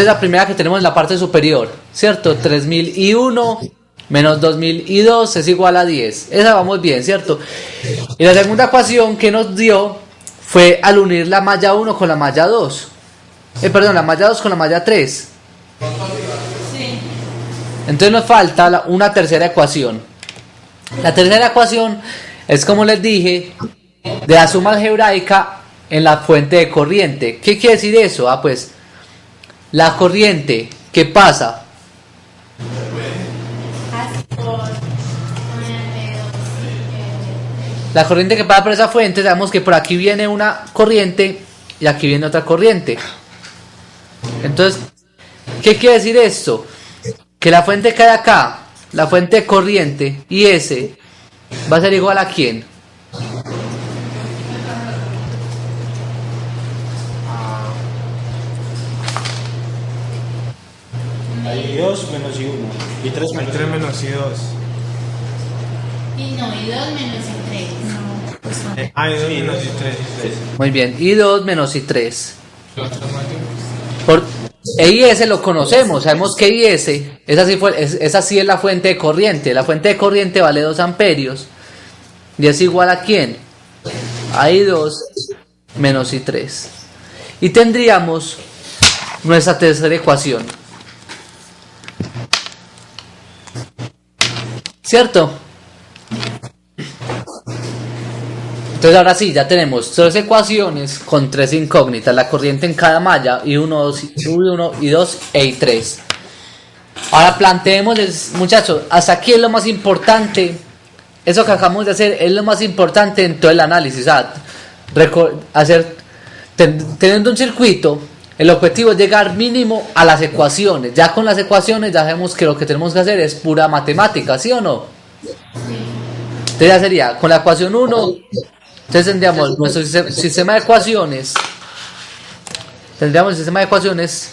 Speaker 2: la primera que tenemos en la parte superior, ¿cierto? 3001 menos 2002 es igual a 10. Esa vamos bien, ¿cierto? Y la segunda ecuación que nos dio fue al unir la malla 1 con la malla 2. Perdón, la malla 2 con la malla 3. Entonces nos falta una tercera ecuación. La tercera ecuación es, como les dije, de la suma algebraica en la fuente de corriente. ¿Qué quiere decir eso? Pues la corriente que pasa por esa fuente, sabemos que por aquí viene una corriente y aquí viene otra corriente. Entonces, ¿qué quiere decir esto? Que la fuente que hay acá, la fuente de corriente, y ese va a ser igual a ¿quién?
Speaker 5: Hay 2 menos y 1. Y 3
Speaker 3: Hay
Speaker 5: menos
Speaker 3: 3 menos y 2.
Speaker 1: Y no, y 2 menos y 3.
Speaker 3: Hay 2 menos y 3.
Speaker 2: Muy bien, y 2 menos y 3. Por E y S lo conocemos, sabemos que I S, esa sí es la fuente de corriente. La fuente de corriente vale 2 amperios. Y es igual a ¿quién? A I2 menos I3. Y tendríamos nuestra tercera ecuación. ¿Cierto? Entonces ahora sí, ya tenemos 3 ecuaciones con 3 incógnitas, la corriente en cada malla, I1, I1, I2 e I3. Ahora planteémosles, muchachos, hasta aquí es lo más importante, eso que acabamos de hacer es lo más importante en todo el análisis. Teniendo un circuito, el objetivo es llegar mínimo a las ecuaciones. Ya con las ecuaciones ya sabemos que lo que tenemos que hacer es pura matemática, ¿sí o no? Entonces ya sería, con la ecuación 1... Entonces tendríamos nuestro sistema de ecuaciones. Tendríamos el sistema de ecuaciones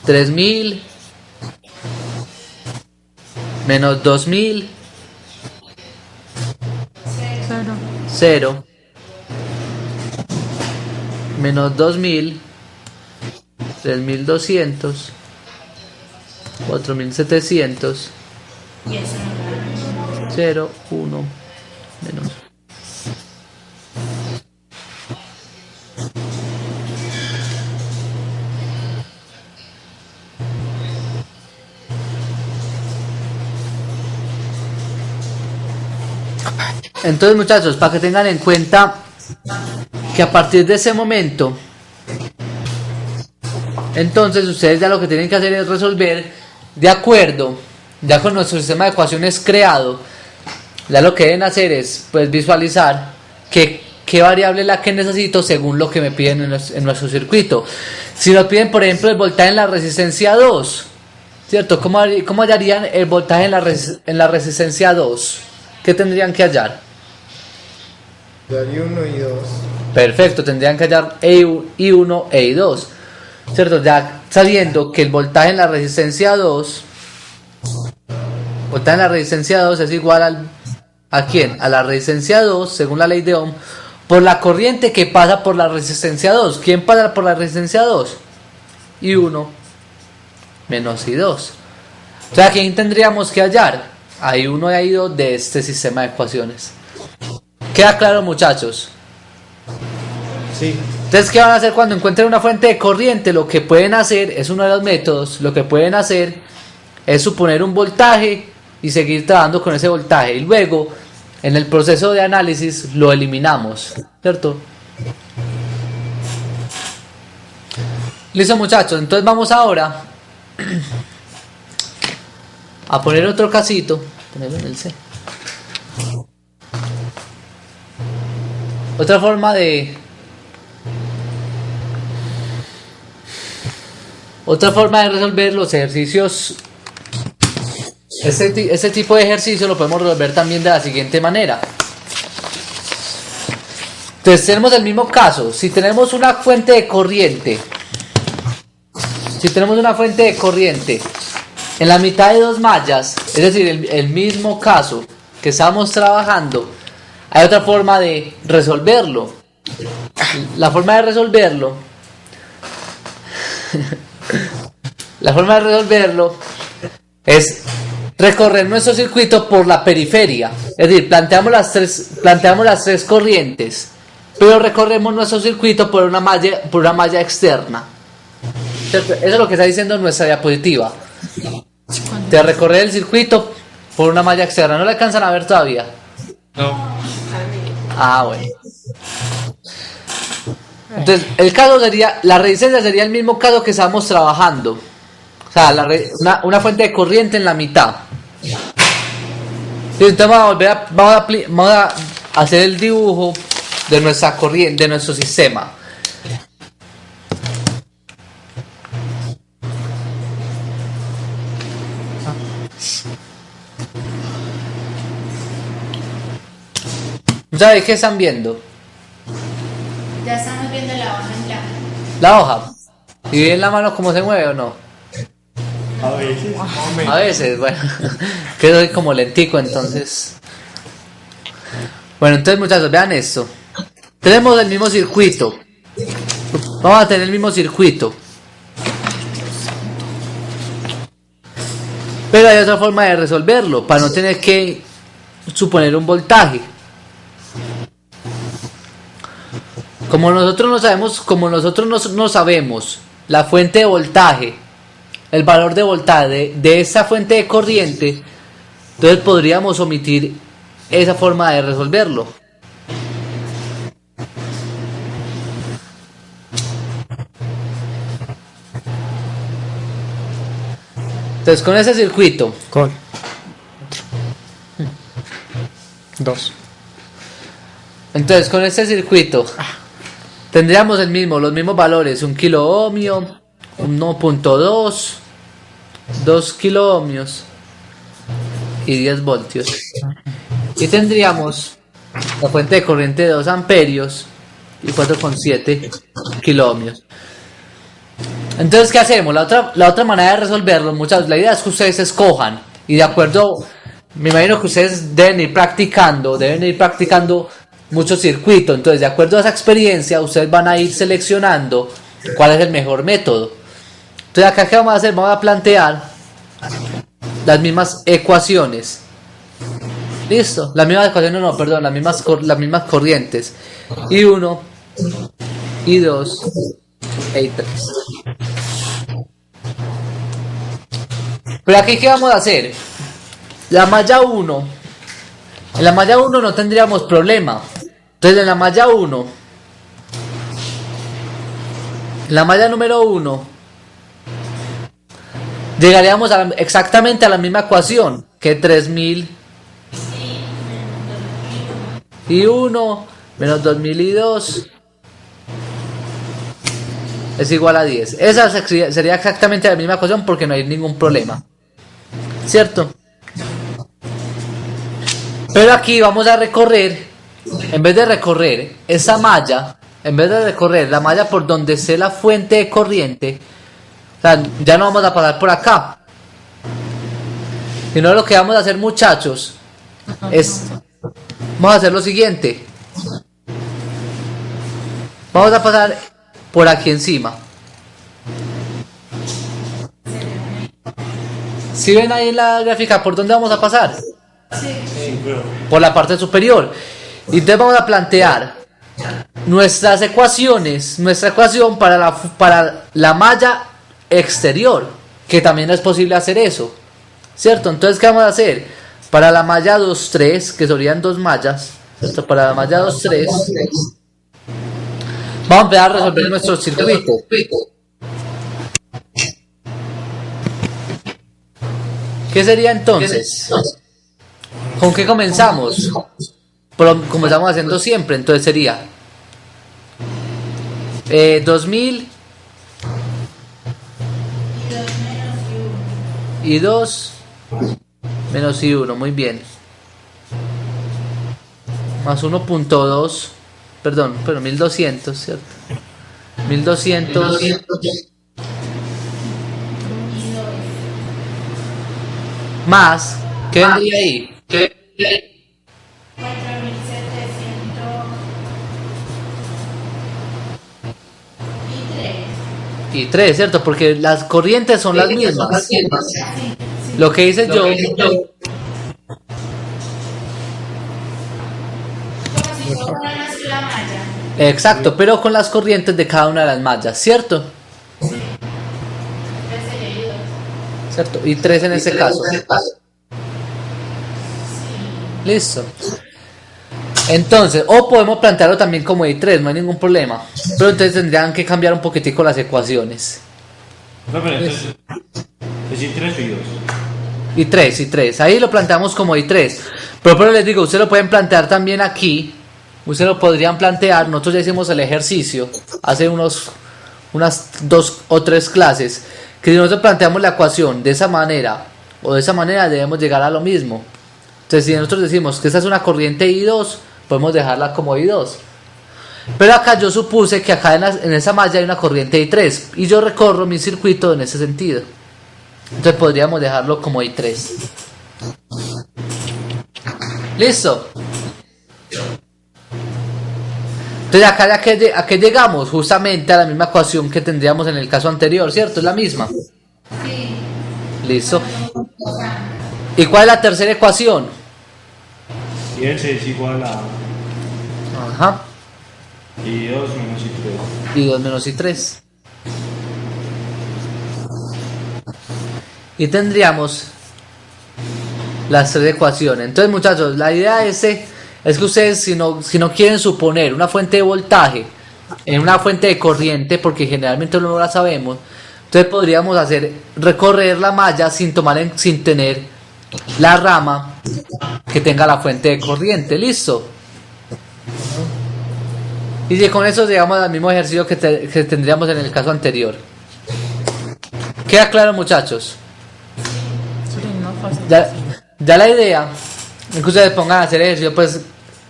Speaker 2: 3000 menos 2000 0 menos 2000 3200 4700 0 1 menos. Entonces, muchachos, para que tengan en cuenta que a partir de ese momento, entonces ustedes ya lo que tienen que hacer es resolver de acuerdo, ya con nuestro sistema de ecuaciones creado, ya lo que deben hacer es pues visualizar qué variable es la que necesito según lo que me piden en nuestro circuito. Si nos piden, por ejemplo, el voltaje en la resistencia 2, ¿cierto? ¿Cómo hallarían el voltaje en la resistencia 2? ¿Qué tendrían que hallar?
Speaker 3: I1 y 2.
Speaker 2: Perfecto, tendrían que hallar I1 e I2, ¿cierto? Ya sabiendo que el voltaje en la resistencia 2, es igual ¿a quién? A la resistencia 2, según la ley de Ohm, por la corriente que pasa por la resistencia 2. ¿Quién pasa por la resistencia 2? I1 menos I2. O sea, ¿quién tendríamos que hallar? A I1 y I2 de este sistema de ecuaciones. ¿Queda claro, muchachos?
Speaker 3: Sí.
Speaker 2: Entonces, ¿qué van a hacer cuando encuentren una fuente de corriente? Lo que pueden hacer, es uno de los métodos, lo que pueden hacer es suponer un voltaje y seguir trabajando con ese voltaje. Y luego, en el proceso de análisis, lo eliminamos, ¿cierto? Listo, muchachos. Entonces vamos ahora a poner otro casito. Ponerlo en el C. Otra forma de resolver los ejercicios. Este tipo de ejercicio lo podemos resolver también de la siguiente manera. Entonces tenemos el mismo caso. Si tenemos una fuente de corriente, en la mitad de 2 mallas, es decir, el mismo caso que estamos trabajando, hay otra forma de resolverlo. La forma de resolverlo es recorrer nuestro circuito por la periferia. Es decir, planteamos las tres corrientes, pero recorremos nuestro circuito por una malla externa. ¿Cierto? Eso es lo que está diciendo nuestra diapositiva.
Speaker 6: Cuando
Speaker 2: de recorrer el circuito por una malla externa. ¿No le alcanzan a ver todavía?
Speaker 3: No.
Speaker 2: Ah, bueno. Entonces, el caso sería, la resistencia sería el mismo caso que estábamos trabajando. O sea, una fuente de corriente en la mitad. Sí, entonces vamos a hacer el dibujo de nuestra corriente, de nuestro sistema. ¿Sabes qué están viendo?
Speaker 1: Ya estamos viendo la hoja en blanco.
Speaker 2: La hoja. ¿Y ven la mano cómo se mueve o no?
Speaker 5: A veces.
Speaker 2: A veces, bueno. Que soy como lentico, entonces. Bueno, entonces muchachos, vean esto. Tenemos el mismo circuito. Vamos a tener el mismo circuito. Pero hay otra forma de resolverlo, para no tener que suponer un voltaje. Como nosotros no sabemos la fuente de voltaje, el valor de voltaje de esa fuente de corriente, entonces podríamos omitir esa forma de resolverlo. Entonces con ese circuito,
Speaker 7: Con 2.
Speaker 2: entonces con este circuito tendríamos los mismos valores, 1 kilo ohmio, 1.2, 2 kilo ohmios y 10 voltios. Y tendríamos la fuente de corriente de 2 amperios y 4,7 kilo ohmios. Entonces, ¿qué hacemos? La otra manera de resolverlo, la idea es que ustedes escojan y de acuerdo, me imagino que ustedes deben ir practicando muchos circuitos. Entonces, de acuerdo a esa experiencia, ustedes van a ir seleccionando cuál es el mejor método. Entonces, acá, ¿qué vamos a hacer? Vamos a plantear las mismas ecuaciones. ¿Listo? Las mismas ecuaciones, no, perdón, las mismas corrientes. I1, I2 e I3. Pero aquí, ¿qué vamos a hacer? La malla 1. En la malla 1 no tendríamos problema. Entonces en la malla 1, en la malla número 1, llegaríamos exactamente a la misma ecuación, que 3000 y 1 menos 2000 y 2 es igual a 10. Esa sería exactamente la misma ecuación porque no hay ningún problema, ¿cierto? Pero aquí vamos a recorrer, en vez de recorrer esa malla, en vez de recorrer la malla por donde esté la fuente de corriente, o sea, ya no vamos a pasar por acá. Sino lo que vamos a hacer, muchachos, es, vamos a hacer lo siguiente. Vamos a pasar por aquí encima. ¿Sí ven ahí en la gráfica por dónde vamos a pasar? Por la parte superior. Y entonces vamos a plantear nuestras ecuaciones, nuestra ecuación para la malla exterior, que también es posible hacer eso, ¿cierto? Entonces, ¿qué vamos a hacer? Para la malla 2, 3, que serían dos mallas, ¿cierto? Para la malla 2, 3, vamos a empezar a resolver nuestro circuito. ¿Qué sería entonces? ¿Con qué comenzamos? Como estamos haciendo siempre, entonces sería 2000 y 2 menos I1, muy bien. Más 1.2, perdón, pero 1200, ¿cierto? 1200 más, ¿qué vendría ahí?
Speaker 1: 4.700
Speaker 2: y 3, ¿cierto? Porque las corrientes son las mismas. Lo que hice yo,
Speaker 1: como si fuera una sola malla.
Speaker 2: exacto, pero con las corrientes de cada una de las mallas, ¿cierto? ¿cierto? Y 3 en este caso. Listo. Entonces, o podemos plantearlo también como I3, no hay ningún problema. Pero entonces tendrían que cambiar un poquitico las ecuaciones.
Speaker 5: No, pero entonces, es I3 y 2.
Speaker 2: I3. Ahí lo planteamos como I3. Pero les digo, ustedes lo pueden plantear también aquí. Ustedes lo podrían plantear. Nosotros ya hicimos el ejercicio hace unas 2 o 3 clases. Que si nosotros planteamos la ecuación de esa manera o de esa manera, debemos llegar a lo mismo. Entonces, si nosotros decimos que esta es una corriente I2, podemos dejarla como I2. Pero acá yo supuse que acá en esa malla hay una corriente I3 y yo recorro mi circuito en ese sentido. Entonces podríamos dejarlo como I3. ¿Listo? Entonces acá a qué llegamos, justamente a la misma ecuación que tendríamos en el caso anterior, ¿cierto? Es la misma.
Speaker 1: Sí.
Speaker 2: Listo. ¿Y cuál es la tercera ecuación?
Speaker 5: Y ese es igual a
Speaker 2: Ajá.
Speaker 5: I2 menos I3.
Speaker 2: Y 2 menos I3. Y tendríamos las 3 ecuaciones. Entonces, muchachos, la idea es que ustedes, si no quieren suponer una fuente de voltaje en una fuente de corriente, porque generalmente no la sabemos, entonces podríamos recorrer la malla sin tener la rama que tenga la fuente de corriente. ¿Listo? Y si con eso llegamos al mismo ejercicio que tendríamos en el caso anterior. ¿Queda claro, muchachos?
Speaker 6: Sí, más fácil.
Speaker 2: Ya la idea es que ustedes pongan a hacer ejercicio pues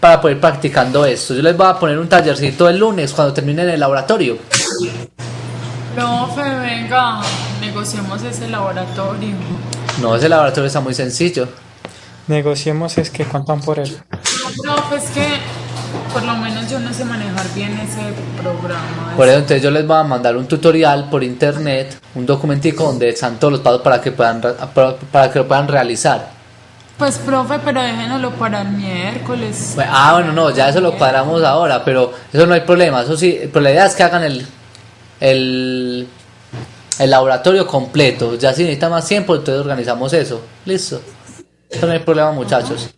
Speaker 2: para poder ir practicando esto. Yo les voy a poner un tallercito el lunes cuando terminen el laboratorio.
Speaker 6: Profe, venga, negociemos ese laboratorio.
Speaker 2: No, ese laboratorio está muy sencillo.
Speaker 7: Negociemos es que cuentan por él.
Speaker 6: Profe, es que por lo menos yo no sé manejar bien ese programa.
Speaker 2: Por eso entonces yo les voy a mandar un tutorial por internet, un documentico donde están todos los pasos para que lo puedan realizar.
Speaker 6: Pues profe, pero déjenoslo para el miércoles.
Speaker 2: Bueno, no, ya eso lo cuadramos ahora, pero eso no hay problema. Eso sí, pero la idea es que hagan el laboratorio completo. Ya si necesitan más tiempo, entonces organizamos eso. Listo. Eso no hay problema, muchachos.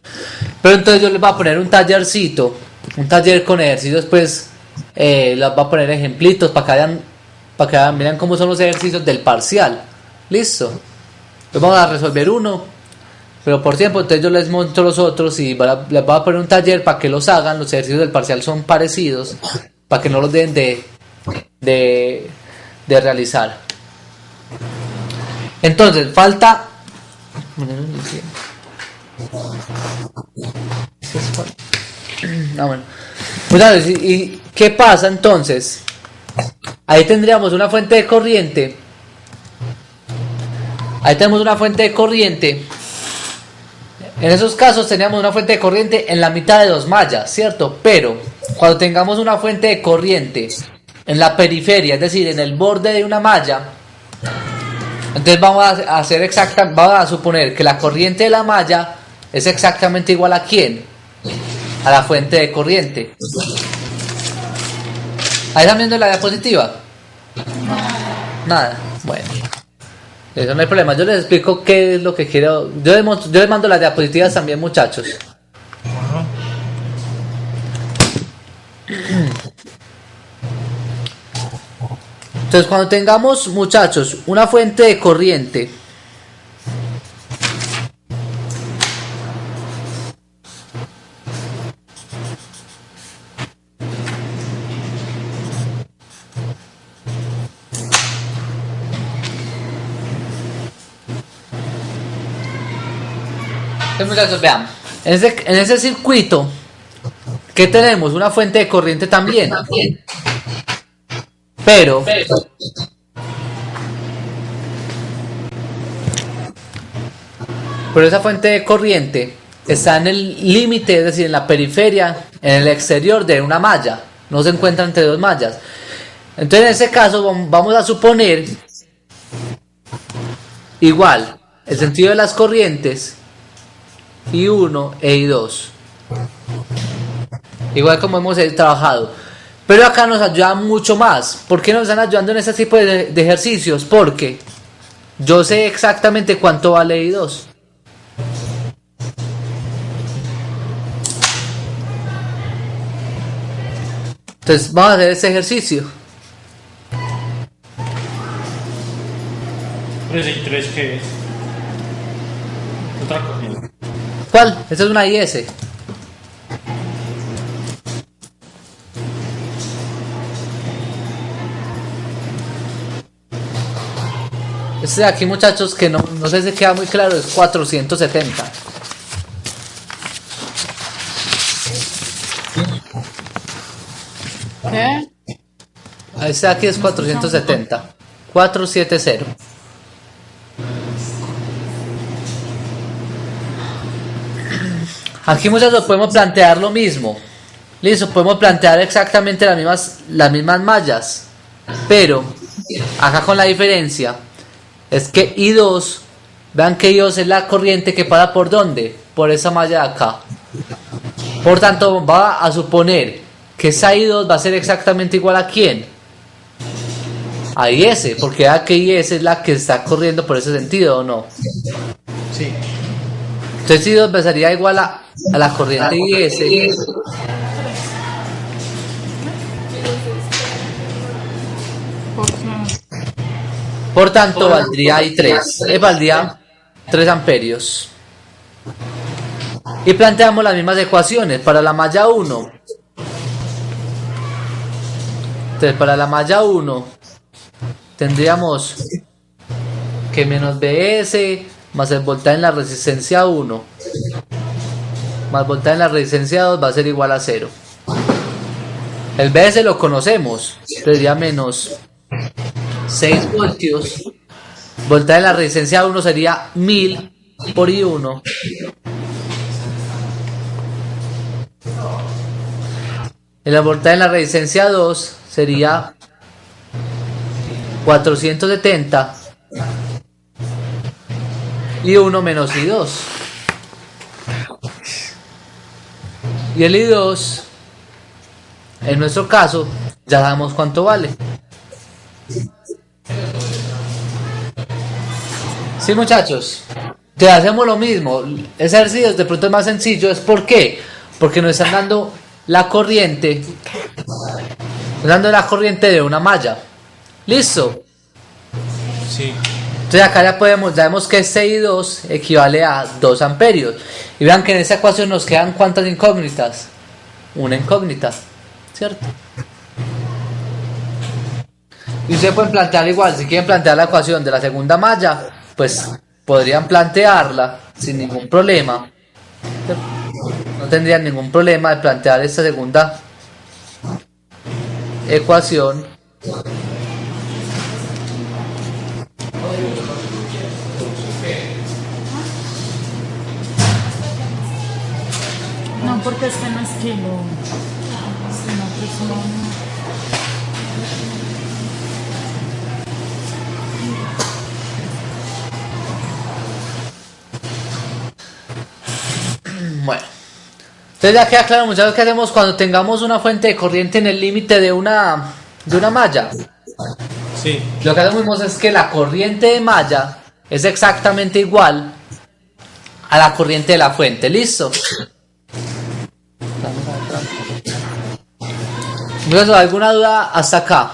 Speaker 2: Pero entonces yo les voy a poner un tallercito, un taller con ejercicios, pues les voy a poner ejemplitos para que vean cómo son los ejercicios del parcial. Listo. Entonces vamos a resolver uno, pero por tiempo, entonces yo les monto los otros y les voy a poner un taller para que los hagan. Los ejercicios del parcial son parecidos, para que no los den de realizar. Entonces, falta... bueno. Pues, ¿y qué pasa entonces? Ahí tendríamos una fuente de corriente. Ahí tenemos una fuente de corriente. En esos casos teníamos una fuente de corriente en la mitad de 2 mallas, ¿cierto? Pero cuando tengamos una fuente de corriente en la periferia, es decir, en el borde de una malla, entonces vamos a suponer que la corriente de la malla es exactamente igual a ¿quién? A la fuente de corriente. ¿Ahí están viendo la diapositiva? Nada. Bueno. Eso no hay problema. Yo les explico qué es lo que quiero. Yo les mando las diapositivas también, muchachos. Entonces, cuando tengamos, muchachos, una fuente de corriente muchachos, vean, en ese circuito que tenemos una fuente de corriente también, pero esa fuente de corriente está en el límite, es decir, en la periferia, en el exterior de una malla, no se encuentra entre 2 mallas. Entonces, en ese caso, vamos a suponer igual el sentido de las corrientes I1 e I2, igual como hemos trabajado, pero acá nos ayuda mucho más. ¿Por qué nos están ayudando en este tipo de ejercicios? Porque yo sé exactamente cuánto vale I2. Entonces vamos a hacer ese ejercicio.
Speaker 5: 3 y 3, ¿qué es? Otra corriente.
Speaker 2: ¿Cuál? Esta es una IS. Este de aquí, muchachos, que no sé si queda muy claro, es 470.
Speaker 6: ¿Qué?
Speaker 2: Este de aquí es 470. 470. Aquí, muchachos, podemos plantear lo mismo. Listo, podemos plantear exactamente las mismas mallas. Pero, acá con la diferencia, es que I2, vean que I2 es la corriente que pasa por ¿dónde? Por esa malla de acá. Por tanto, va a suponer que esa I2 va a ser exactamente igual a ¿quién? A IS, porque vean que IS es la que está corriendo por ese sentido, ¿o no?
Speaker 3: Sí.
Speaker 2: Entonces I2 sería igual a la corriente IS.
Speaker 6: ¿Por qué?
Speaker 2: Por tanto, valdría I3. Valdría 3 amperios. Y planteamos las mismas ecuaciones para la malla 1. Entonces, para la malla 1 tendríamos que menos BS más el voltaje en la resistencia 1 más voltaje en la resistencia 2 va a ser igual a 0. El BS lo conocemos, sería menos 6 voltios. Voltaje en la resistencia 1 sería 1000 por I1. El voltaje en la resistencia 2 sería 470 y 1 menos I2. Y el I2, en nuestro caso, ya sabemos cuánto vale. Sí, muchachos, te hacemos lo mismo. Ese ejercicio de pronto es más sencillo. ¿Es por qué? Porque nos están dando la corriente. Nos dando la corriente de una malla. ¿Listo?
Speaker 3: Sí.
Speaker 2: Entonces acá ya vemos que este I2 equivale a 2 amperios. Y vean que en esa ecuación nos quedan ¿cuántas incógnitas? Una incógnita, ¿cierto? Y ustedes pueden plantear igual, si quieren plantear la ecuación de la segunda malla, pues podrían plantearla sin ningún problema. No tendrían ningún problema de plantear esta segunda ecuación.
Speaker 6: No, porque este no es kilo, sino que son...
Speaker 2: Bueno, entonces ya queda claro, muchachos, qué hacemos cuando tengamos una fuente de corriente en el límite de una malla.
Speaker 3: Sí.
Speaker 2: Lo que hacemos es que la corriente de malla es exactamente igual a la corriente de la fuente. ¿Listo? Entonces, ¿alguna duda hasta acá?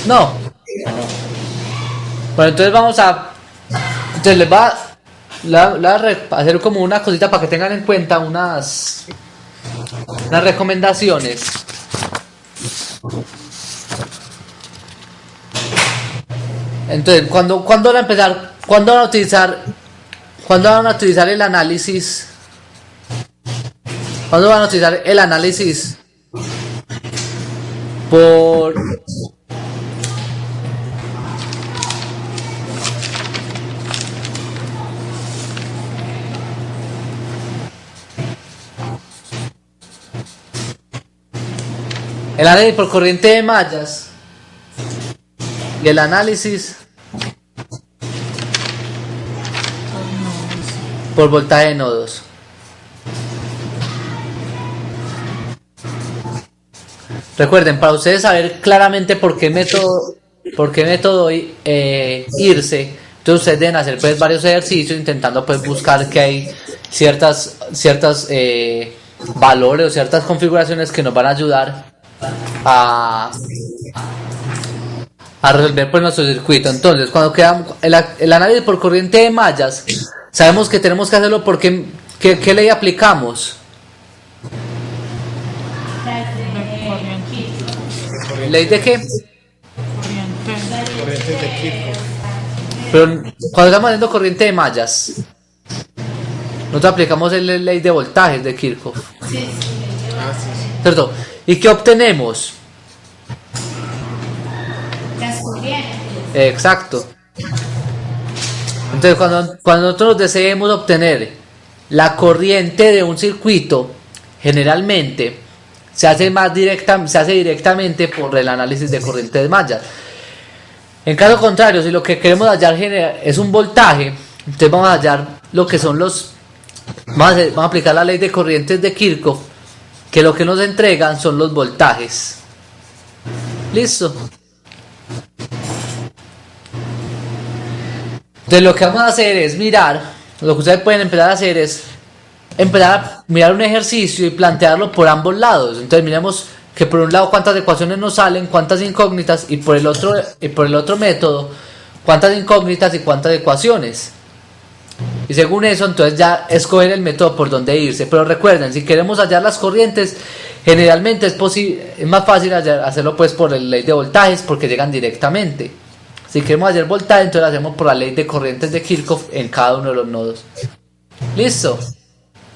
Speaker 2: No. Bueno, entonces vamos a... Entonces les va a hacer como una cosita para que tengan en cuenta unas recomendaciones. Entonces, ¿cuándo van a empezar? ¿Cuándo van a utilizar el análisis? ¿Cuándo van a utilizar el análisis por... el análisis por corriente de mallas y el análisis por voltaje de nodos? recuerden, para ustedes saber claramente por qué método irse, entonces ustedes deben hacer pues varios ejercicios intentando pues buscar que hay ciertas valores o ciertas configuraciones que nos van a ayudar a resolver pues nuestro circuito. Entonces, cuando queda el análisis por corriente de mallas, sabemos que tenemos que hacerlo porque ¿qué ley aplicamos? ¿Ley de qué?
Speaker 3: Corrientes de Kirchhoff.
Speaker 2: Pero cuando estamos haciendo corriente de mallas, nosotros aplicamos la ley de voltajes de Kirchhoff,
Speaker 3: Ah, sí, sí.
Speaker 2: ¿cierto? ¿Y qué obtenemos?
Speaker 1: Las corrientes.
Speaker 2: Exacto. Entonces, cuando nosotros deseemos obtener la corriente de un circuito, generalmente se hace directamente por el análisis de corriente de mallas. En caso contrario, si lo que queremos hallar es un voltaje, entonces vamos a hallar lo que son vamos a aplicar la ley de corrientes de Kirchhoff, que lo que nos entregan son los voltajes. ¿Listo? Entonces lo que vamos a hacer es lo que ustedes pueden empezar a hacer es empezar a mirar un ejercicio y plantearlo por ambos lados. Entonces miremos que por un lado cuántas ecuaciones nos salen, cuántas incógnitas, y por el otro método cuántas incógnitas y cuántas ecuaciones. Y según eso, entonces ya escoger el método por donde irse. Pero recuerden, si queremos hallar las corrientes, generalmente es más fácil hacerlo pues por la ley de voltajes porque llegan directamente. Si queremos hallar voltaje, entonces lo hacemos por la ley de corrientes de Kirchhoff en cada uno de los nodos. ¿Listo?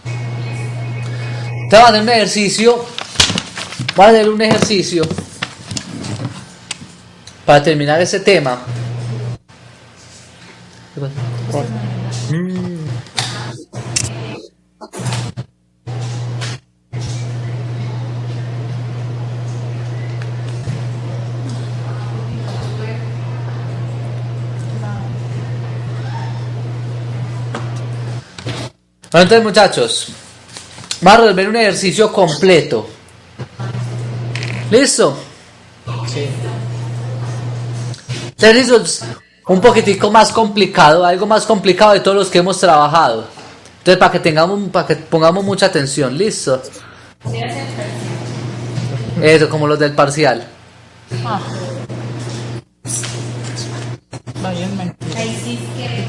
Speaker 2: Entonces vamos a hacer un ejercicio. Vamos a hacer un ejercicio para terminar este tema. ¿Qué pasa? Bueno, entonces muchachos, vamos a resolver un ejercicio completo. ¿Listo?
Speaker 3: Sí.
Speaker 2: Este ejercicio es un poquitico más complicado, algo más complicado de todos los que hemos trabajado. Entonces para que pongamos mucha atención, ¿listo? Eso, como los del parcial.
Speaker 6: Ah. Vaya, es mentira.
Speaker 1: Ahí sí que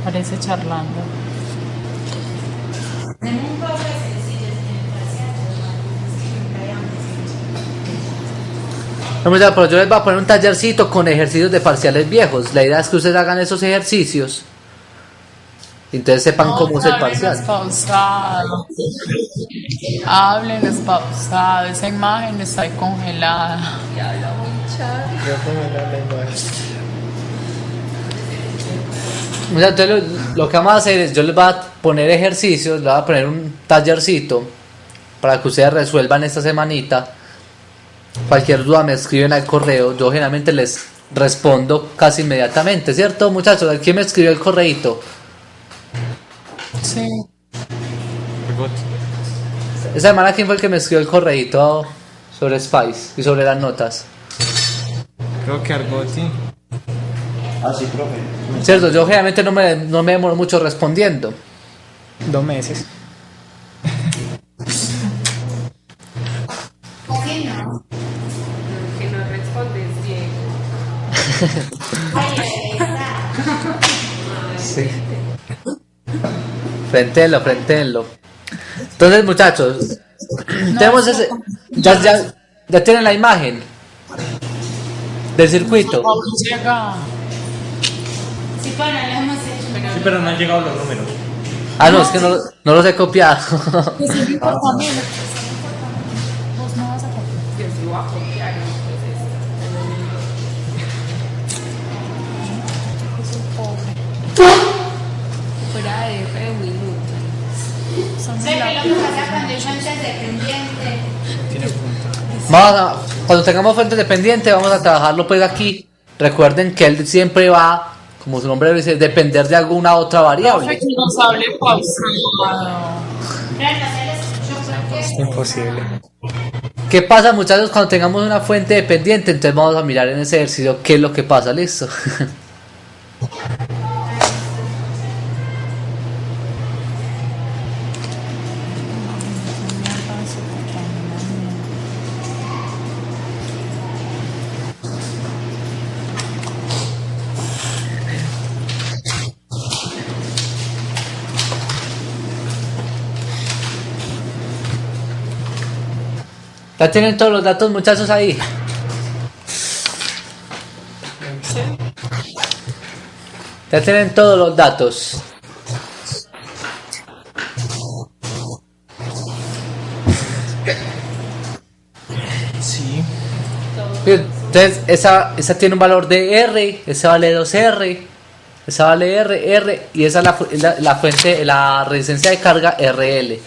Speaker 6: Parece charlando.
Speaker 1: tenemos un poco de sencillo en el parcial,
Speaker 2: No, pero yo les voy a poner un tallercito con ejercicios de parciales viejos. La idea es que ustedes hagan esos ejercicios y entonces sepan cómo es el parcial.
Speaker 6: Pausado. Hablen pausado. Esa imagen está ahí congelada.
Speaker 4: Y habla muy charro.
Speaker 3: Yo como la lengua.
Speaker 2: O sea, entonces lo que vamos a hacer es, yo les voy a poner ejercicios, les voy a poner un tallercito para que ustedes resuelvan esta semanita. Cualquier duda me escriben al correo, yo generalmente les respondo casi inmediatamente, ¿cierto muchachos? ¿Quién me escribió el correíto?
Speaker 6: Sí.
Speaker 2: Esa semana, ¿quién fue el que me escribió el correíto sobre Spice y sobre las notas?
Speaker 3: Creo que Argoti.
Speaker 5: Ah, sí, profe.
Speaker 2: ¿Cierto? Yo generalmente no me demoro mucho respondiendo.
Speaker 7: 2 meses.
Speaker 1: Así no.
Speaker 4: Que no respondes bien.
Speaker 1: Ay, ahí está.
Speaker 2: Sí. Frentenlo. Entonces, muchachos, tenemos ese. Ya tienen la imagen del circuito.
Speaker 6: Llega.
Speaker 1: Sí, pero no lo hemos hecho.
Speaker 5: Sí, pero no han llegado los números.
Speaker 2: Ah, no, es que no los he copiado.
Speaker 6: Pues sí, importa a mí. Vos no vas a copiar.
Speaker 4: Yo sí voy a copiar, ¿no? Pues
Speaker 6: Soy pobre.
Speaker 4: fuera de re minutos.
Speaker 6: Son
Speaker 1: ¿Sabes
Speaker 6: la-
Speaker 1: qué es lo que pasa cuando yo antes dependiente?
Speaker 2: Cuando tengamos fuentes dependientes, vamos a trabajarlo pues aquí. Recuerden que él siempre va como su nombre dice, depender de alguna otra variable.
Speaker 6: Profe, que nos hable pausado.
Speaker 1: Vean, no se les escuchó porque
Speaker 7: Imposible.
Speaker 2: ¿Qué pasa, muchachos, cuando tengamos una fuente dependiente? Entonces vamos a mirar en ese ejercicio qué es lo que pasa, listo. Ya tienen todos los datos, muchachos, ahí. Ya tienen todos los datos.
Speaker 3: Sí.
Speaker 2: Entonces, esa tiene un valor de R, esa vale 2R, esa vale R, y esa es la fuente, la resistencia de carga RL.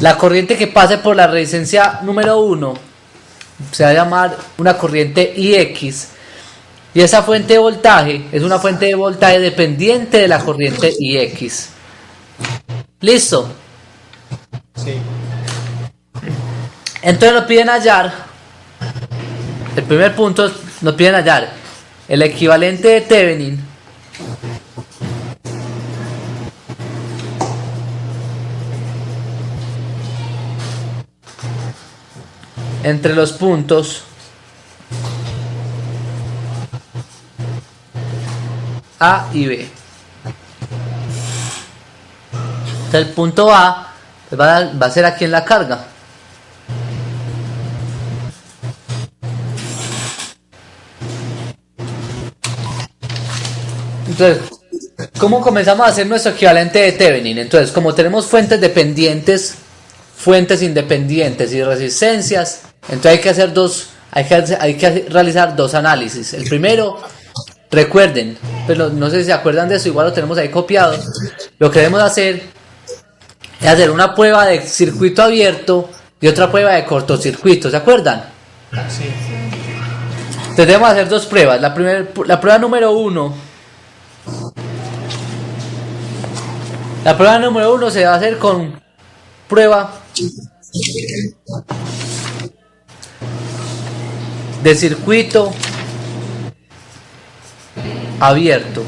Speaker 2: La corriente que pase por la resistencia número 1 se va a llamar una corriente IX. Y esa fuente de voltaje es una fuente de voltaje dependiente de la corriente IX. ¿Listo?
Speaker 3: Sí.
Speaker 2: Entonces nos piden hallar. El primer punto nos piden hallar el equivalente de Thevenin entre los puntos A y B. Entonces el punto A pues va a ser aquí en la carga. Entonces, ¿cómo comenzamos a hacer nuestro equivalente de Thevenin? Entonces, como tenemos fuentes dependientes, fuentes independientes y resistencias, entonces hay que realizar dos análisis. El primero, recuerden, pero no sé si se acuerdan de eso, igual lo tenemos ahí copiado. Lo que debemos hacer es hacer una prueba de circuito abierto y otra prueba de cortocircuito, ¿se acuerdan?
Speaker 3: Sí.
Speaker 2: Entonces debemos hacer dos pruebas. La prueba número 1. La prueba número 1 se va a hacer con prueba de circuito abierto.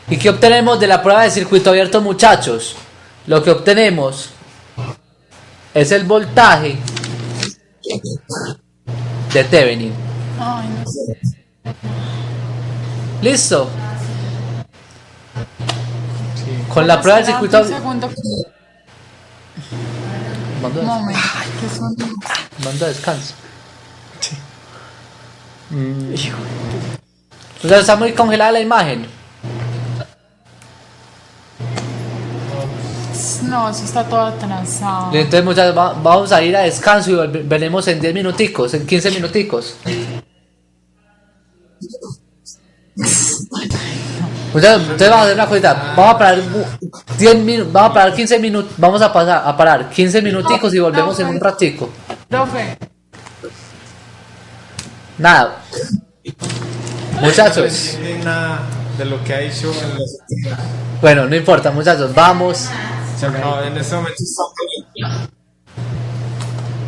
Speaker 2: ¿Y qué obtenemos de la prueba de circuito abierto, muchachos? Lo que obtenemos es el voltaje de Thevenin.
Speaker 6: Ay, no sé.
Speaker 2: ¿Listo? Con la prueba del circuito
Speaker 6: Un
Speaker 2: abierto.
Speaker 6: segundo. Un momento. ¿Qué son?
Speaker 2: Manda descanso. Entonces está muy congelada la imagen.
Speaker 6: No, eso está todo atrasado.
Speaker 2: Entonces muchachos, vamos a ir a descanso y veremos en 10 minuticos, en 15 minuticos. Muchachos, entonces vamos a hacer una cosita. Vamos a parar 10 minutos, vamos a parar 15 minutos, vamos a parar 15 minuticos y volvemos en un ratico.
Speaker 6: Profe,
Speaker 2: Nada. Muchachos.
Speaker 3: No entiende nada de lo que ha dicho en los...
Speaker 2: Bueno, no importa, muchachos, vamos.
Speaker 3: Se acabó, en este momento está...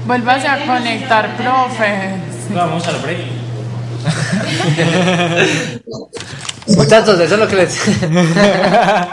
Speaker 6: vuélvase a conectar, profe.
Speaker 5: Vamos al break.
Speaker 2: Muchachos, eso es lo que les...